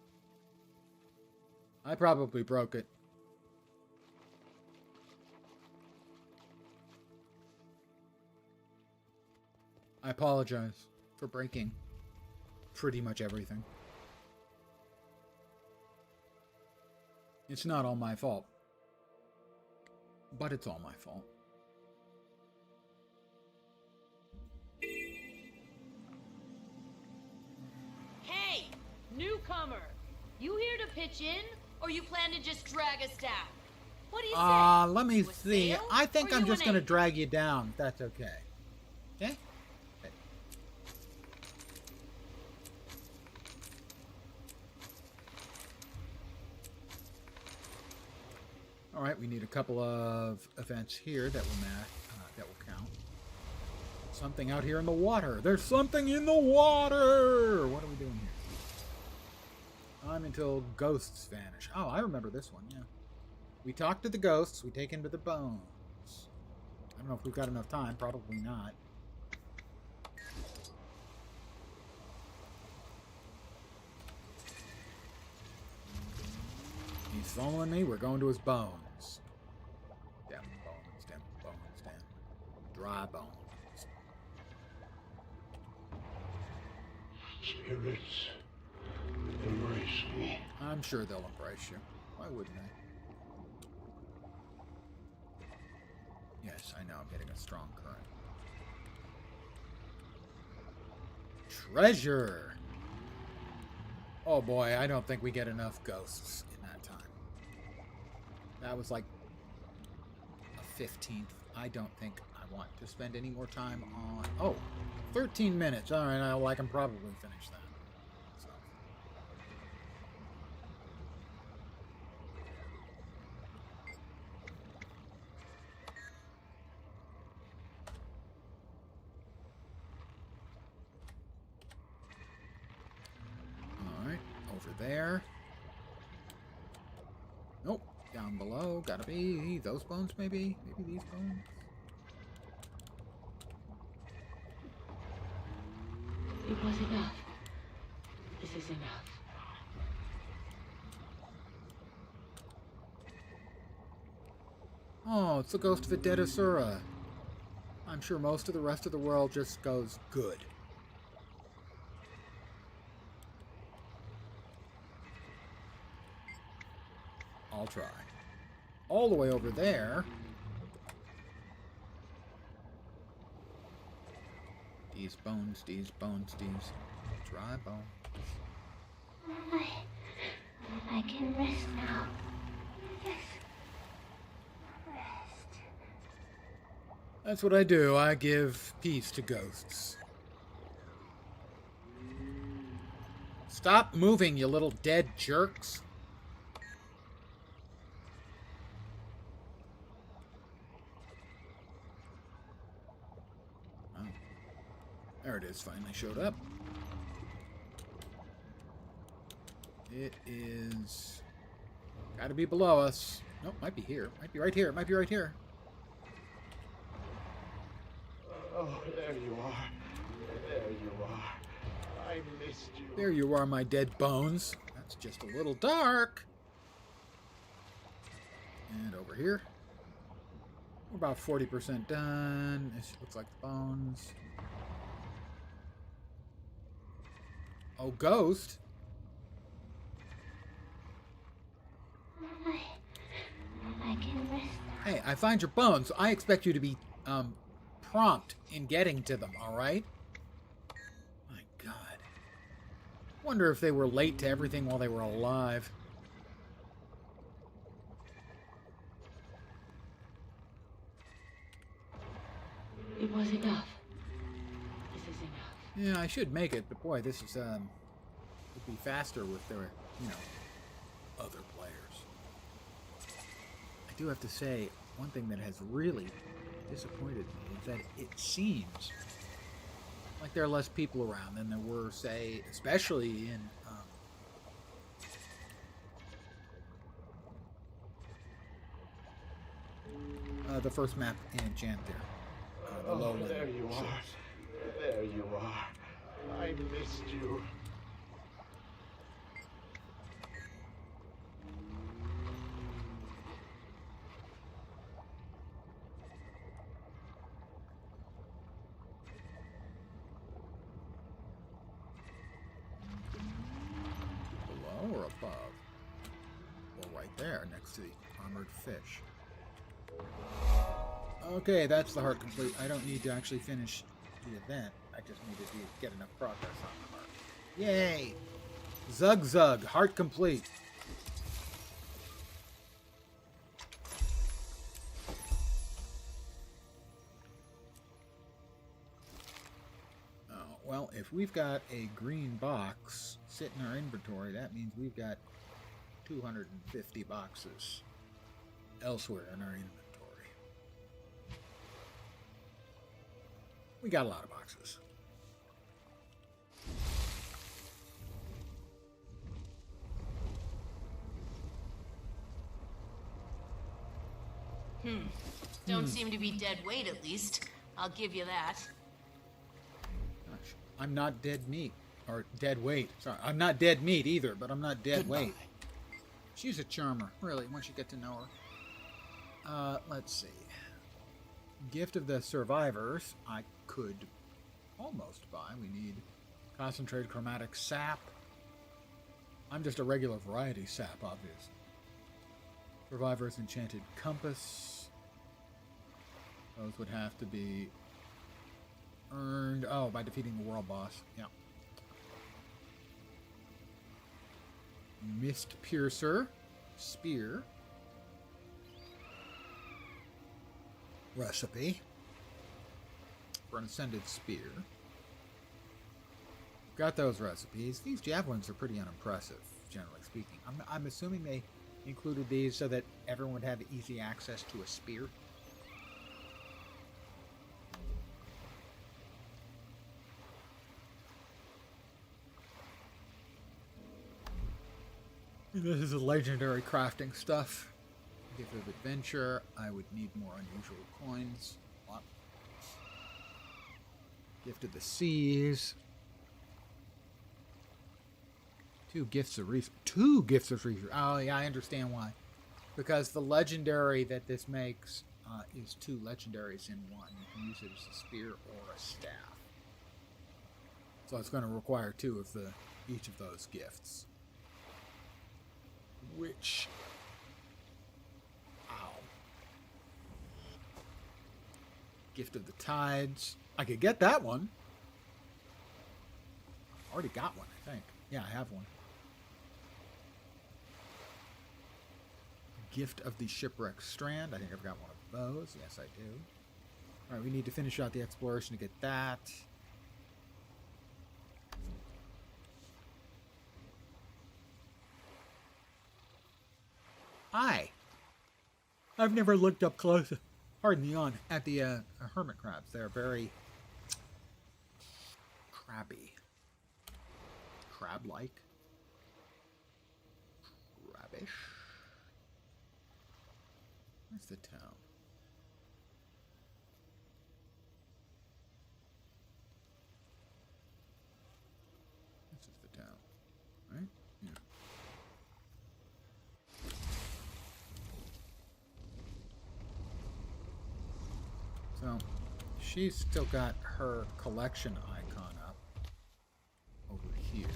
I probably broke it. I apologize for breaking pretty much everything. It's not all my fault. But it's all my fault. Hey, newcomer! You here to pitch in, or you plan to just drag us down? What do you say? Let me see. sail, I think or I'm you just an going to ape? drag you down, if that's okay. Okay? Okay. All right, we need a couple of events here that will count. Something out here in the water. There's something in the water. What are we doing here? Time until ghosts vanish. Oh, I remember this one. Yeah, we talk to the ghosts. We take into the bones. I don't know if we've got enough time. Probably not. He's following me. We're going to his bones. Down bones, down bones, down. Dry bones. Spirits, embrace me. I'm sure they'll embrace you. Why wouldn't they? Yes, I know. I'm getting a strong current. Treasure! Oh boy, I don't think we get enough ghosts in that time. That was like a 15th. I don't think I want to spend any more time on... Oh, 13 minutes. All right, I can probably finish that. So. All right, over there. Nope, down below. Gotta be those bones, maybe? Maybe these bones? It was enough. This is enough. Oh, it's the ghost of a dead Asura. I'm sure most of the rest of the world just goes, good. I'll try. All the way over there. These bones, these bones, these dry bones. I can rest now. Yes. Rest. That's what I do. I give peace to ghosts. Stop moving, you little dead jerks. Oh. There it is, finally showed up. It is... gotta be below us. Nope, might be here. Might be right here. Might be right here. Oh, there you are. There you are. I missed you. There you are, my dead bones. That's just a little dark. And over here. We're about 40% done. This looks like the bones. Oh, ghost. I can rest. Hey, I find your bones. I expect you to be prompt in getting to them, all right? My God. Wonder if they were late to everything while they were alive. It was enough. This is enough. Yeah, I should make it, but boy, this is would be faster with their, you know, other players. I do have to say, one thing that has really disappointed me is that it seems like there are less people around than there were, say, especially in the first map in Enchant there. The lowland. There you are. There you are. I missed you. Below or above? Well, right there, next to the armored fish. Okay, that's the heart complete. I don't need to actually finish the event. I just need to get enough progress on the heart. Yay! Zug Zug, heart complete. Oh, well, if we've got a green box sit in our inventory, that means we've got 250 boxes elsewhere in our inventory. We got a lot of boxes. Don't seem to be dead weight, at least. I'll give you that. Gosh, I'm not dead meat. Or dead weight. Sorry, I'm not dead meat either, but I'm not dead weight. She's a charmer, really, once you get to know her. Let's see. Gift of the Survivors, I could almost buy. We need concentrated chromatic sap. I'm just a regular variety sap, obviously. Survivor's Enchanted Compass. Those would have to be earned, by defeating the world boss. Yeah. Mist Piercer. Spear. Recipe for an ascended spear. Got those recipes. These javelins are pretty unimpressive, generally speaking. I'm assuming they included these so that everyone would have easy access to a spear. This is a legendary crafting stuff. Gift of Adventure. I would need more unusual coins. A lot. Gift of the Seas. 2 gifts of research. 2 gifts of research. Oh, yeah, I understand why. Because the legendary that this makes is 2 legendaries in one. You can use it as a spear or a staff. So it's going to require 2 of each of those gifts. Which... Gift of the Tides. I could get that one. Already got one, I think. Yeah, I have one. Gift of the Shipwreck Strand. I think I've got one of those. Yes, I do. Alright, we need to finish out the exploration to get that. Hi! I've never looked up close, pardon the yawn, at the hermit crabs. They're very crabby. Crab-like. Crabbish. Where's the town? This is the town, right? Yeah. So, she's still got her collection icon up over here.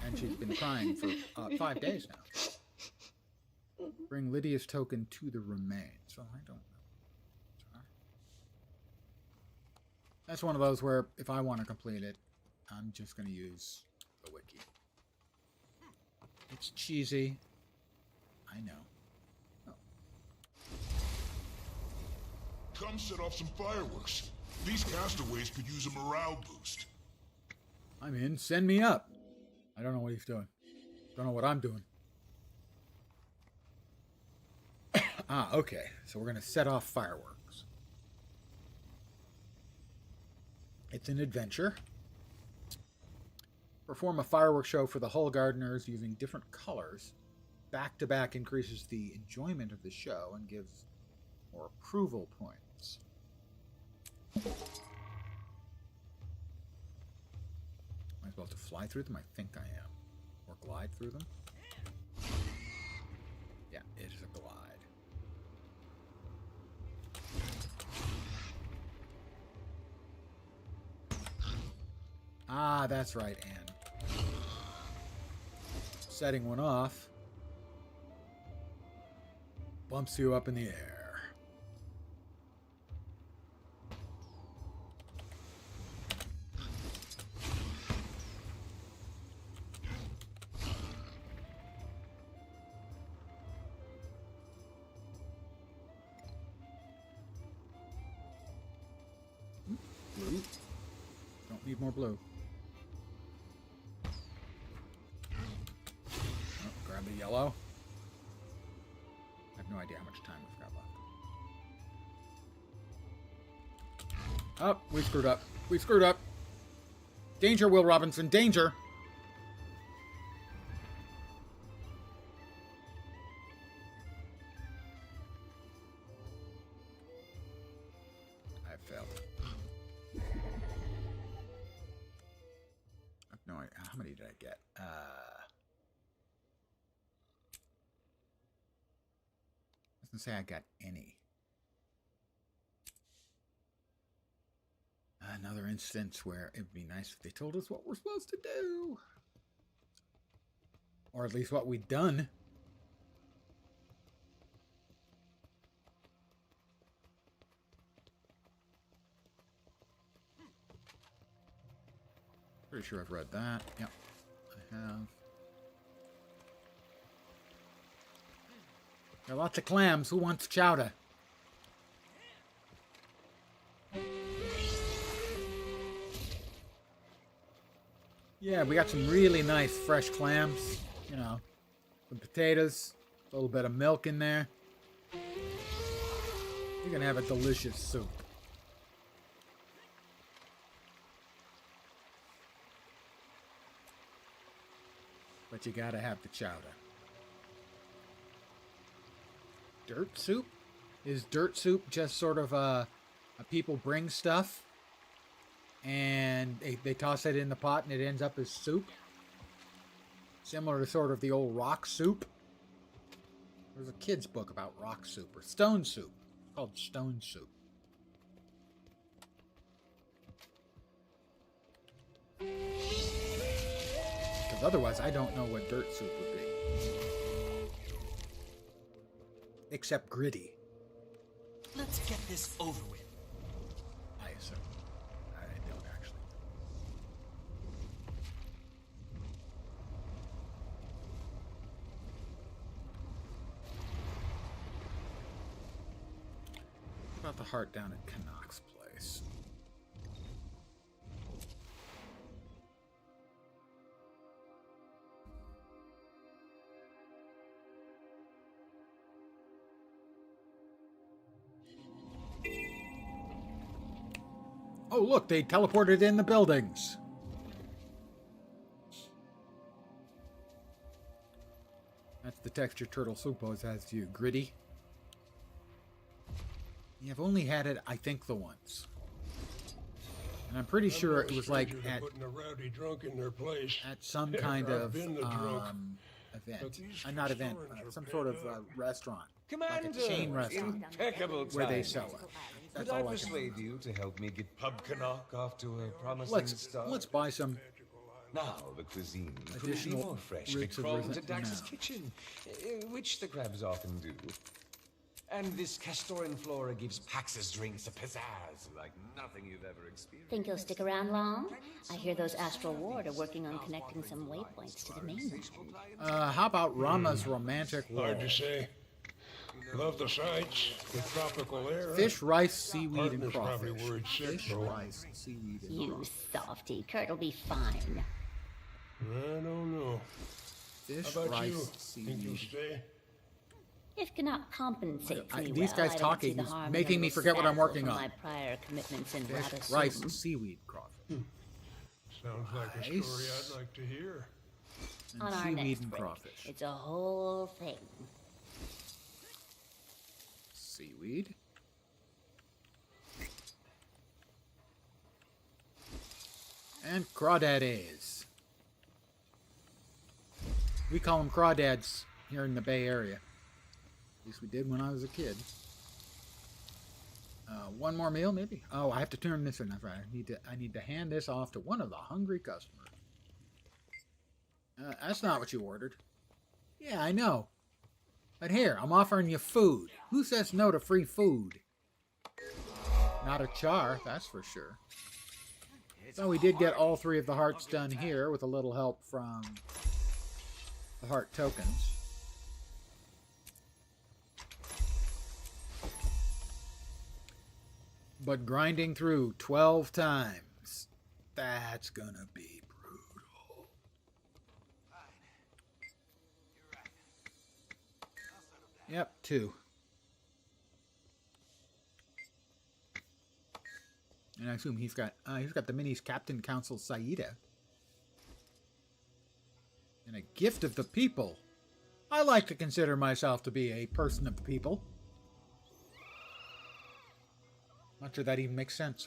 And she's been crying for 5 days now. Bring Lydia's token to the remains. So I don't know. Sorry. That's one of those where if I want to complete it, I'm just going to use the wiki. It's cheesy. I know. Come set off some fireworks. These castaways could use a morale boost. I'm in. Send me up. I don't know what he's doing. Don't know what I'm doing. Okay. So we're going to set off fireworks. It's an adventure. Perform a fireworks show for the Hull Gardeners using different colors. Back-to-back increases the enjoyment of the show and gives more approval points. Am I supposed to fly through them? I think I am. Or glide through them? Yeah, it is a glide. Ah, that's right, Anne. Setting one off bumps you up in the air. Blue. Don't need more blue. Oh, grab the yellow. I have no idea how much time we've got left. Oh, we screwed up. We screwed up. Danger, Will Robinson. Danger. I failed. I have no idea. How many did I get? Doesn't say I got any. Another instance where it'd be nice if they told us what we're supposed to do. Or at least what we'd done. Pretty sure I've read that. Yep, I have. There are lots of clams. Who wants chowder? Yeah, we got some really nice fresh clams. You know, some potatoes, a little bit of milk in there. You're gonna have a delicious soup. But you gotta have the chowder. Dirt soup? Is dirt soup just sort of a people bring stuff and they toss it in the pot and it ends up as soup? Similar to sort of the old rock soup? There's a kid's book about rock soup or stone soup. It's called stone soup. Because otherwise I don't know what dirt soup would be. Except gritty. Let's get this over with. I assume. about the heart down at Canuck's place? Oh, look, they teleported in the buildings. That's the texture Turtle Soup always has to you. Gritty. You've only had it, I think, the once. And I'm pretty sure it was like at putting a rowdy drunk in their place. at some kind I've of been the drunk. event. Not event, some sort of restaurant. Commander, like a chain restaurant. Impeccable where they timing. sell it. That's Could I all I can persuade you to help me get Pub Canuck off to a promising start? Let's buy some. Now the cuisine could be Additional more fresh. roots of Crawled into risen- Dax's no. kitchen, which the crabs often do. And this Castoran flora gives Pax's drinks a pizzazz like nothing you've ever experienced. Think you'll stick around long? I hear those Astral Ward are working on connecting some waypoints to the mainland. How about Rama's romantic wall? Hard to say. Love the sights, the tropical air. Fish, rice, seaweed, and Partner's probably crawfish. worried sick, Fish, though. rice, seaweed, and You crawfish. softy. Kurt'll be fine. I don't know. Fish, How about rice, you? Think you'll seaweed. stay? If Canuck compensates me These well, guys I don't talking see the is harm in making a me little forget what I'm snaffle working from on. my prior commitments in Fish, Radisson. rice, seaweed, crawfish. Sounds like a story I'd like to hear. And On our seaweed next and break. crawfish. It's a whole thing. Seaweed. And crawdaddies. We call them crawdads here in the Bay Area. At least we did when I was a kid. One more meal, maybe? Oh, I have to turn this in. That's right. I need to hand this off to one of the hungry customers. That's not what you ordered. Yeah, I know. But here, I'm offering you food. Who says no to free food? Not a char, that's for sure. So we did get all three of the hearts done here with a little help from the heart tokens. But grinding through 12 times, that's gonna be brutal. Yep, 2. And I assume he's got the minis Captain Council Saida. And a gift of the people. I like to consider myself to be a person of the people. Not sure that even makes sense.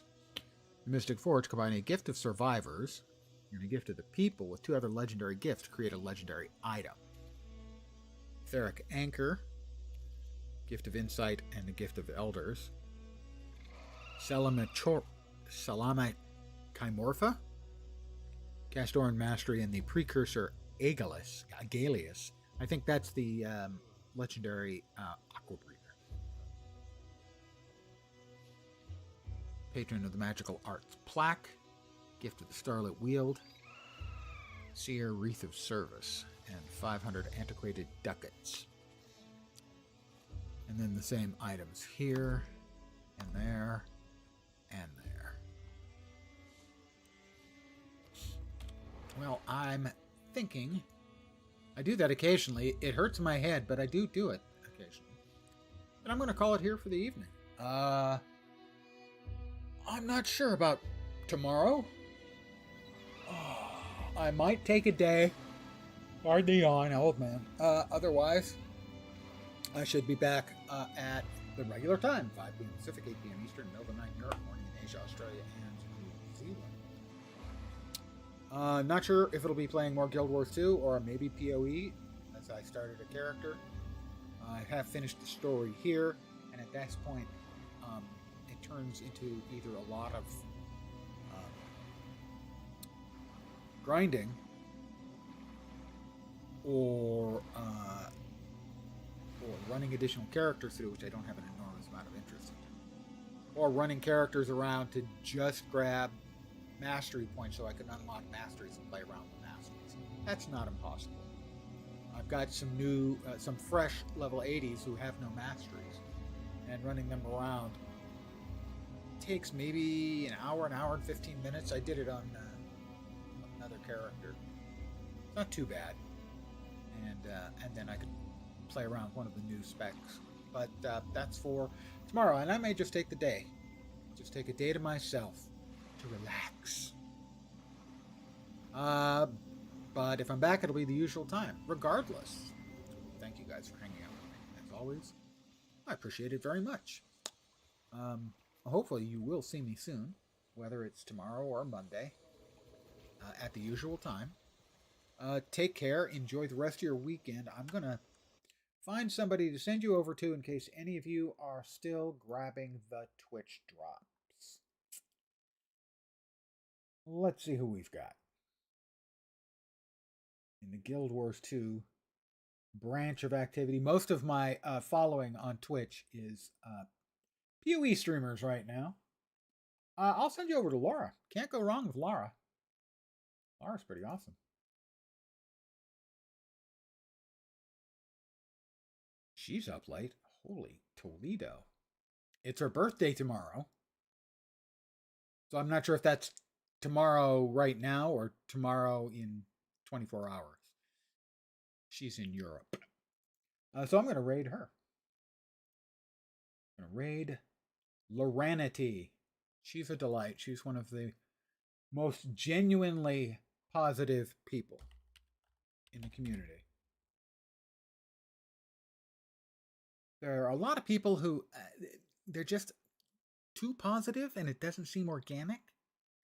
The Mystic Forge combining a gift of survivors and a gift of the people with 2 other legendary gifts to create a legendary item. Etheric Anchor, gift of insight, and the gift of elders. Salama Chimorpha, Castoran Mastery, and the precursor Agalius. I think that's the legendary Aqua Breather. Patron of the Magical Arts Plaque, gift of the Starlit Wield, Seer Wreath of Service, and 500 antiquated ducats. And then the same items here, and there, and there. Well, I'm thinking, I do that occasionally. It hurts my head, but I do it occasionally. And I'm going to call it here for the evening. I'm not sure about tomorrow. I might take a day. Pardon the yawn, old man. Otherwise, I should be back at the regular time, 5 p.m. Pacific, 8 p.m. Eastern, middle of the night in Europe, morning in Asia, Australia, and New Zealand. Not sure if it'll be playing more Guild Wars 2 or maybe PoE, as I started a character. I have finished the story here, and at that point, it turns into either a lot of grinding or running additional characters through, which I don't have an enormous amount of interest in, or running characters around to just grab mastery points so I can unlock masteries and play around with masteries. That's not impossible. I've got some new, some fresh level 80s who have no masteries, and running them around takes maybe an hour and 15 minutes. I did it on another character. Not too bad. And then I could play around with one of the new specs. But that's for tomorrow, and I may just take the day. Just take a day to myself to relax. But if I'm back, it'll be the usual time. Regardless, thank you guys for hanging out with me. As always, I appreciate it very much. Hopefully you will see me soon, whether it's tomorrow or Monday, at the usual time. Take care. Enjoy the rest of your weekend. I'm going to find somebody to send you over to in case any of you are still grabbing the Twitch drops. Let's see who we've got. In the Guild Wars 2 branch of activity, most of my following on Twitch is PoE streamers right now. I'll send you over to Laura. Can't go wrong with Laura. Laura's pretty awesome. She's up late. Holy Toledo. It's her birthday tomorrow. So I'm not sure if that's tomorrow right now or tomorrow in 24 hours. She's in Europe. So I'm going to raid her. I'm going to raid Loranity. She's a delight. She's one of the most genuinely positive people in the community. There are a lot of people who, they're just too positive and it doesn't seem organic.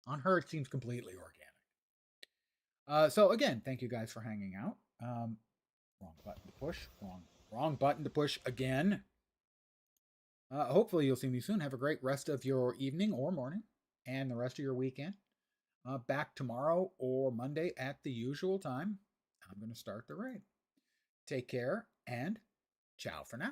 On her, it seems completely organic. So again, thank you guys for hanging out. Wrong button to push. Wrong button to push again. Hopefully you'll see me soon. Have a great rest of your evening or morning and the rest of your weekend. Back tomorrow or Monday at the usual time. I'm going to start the raid. Take care and ciao for now.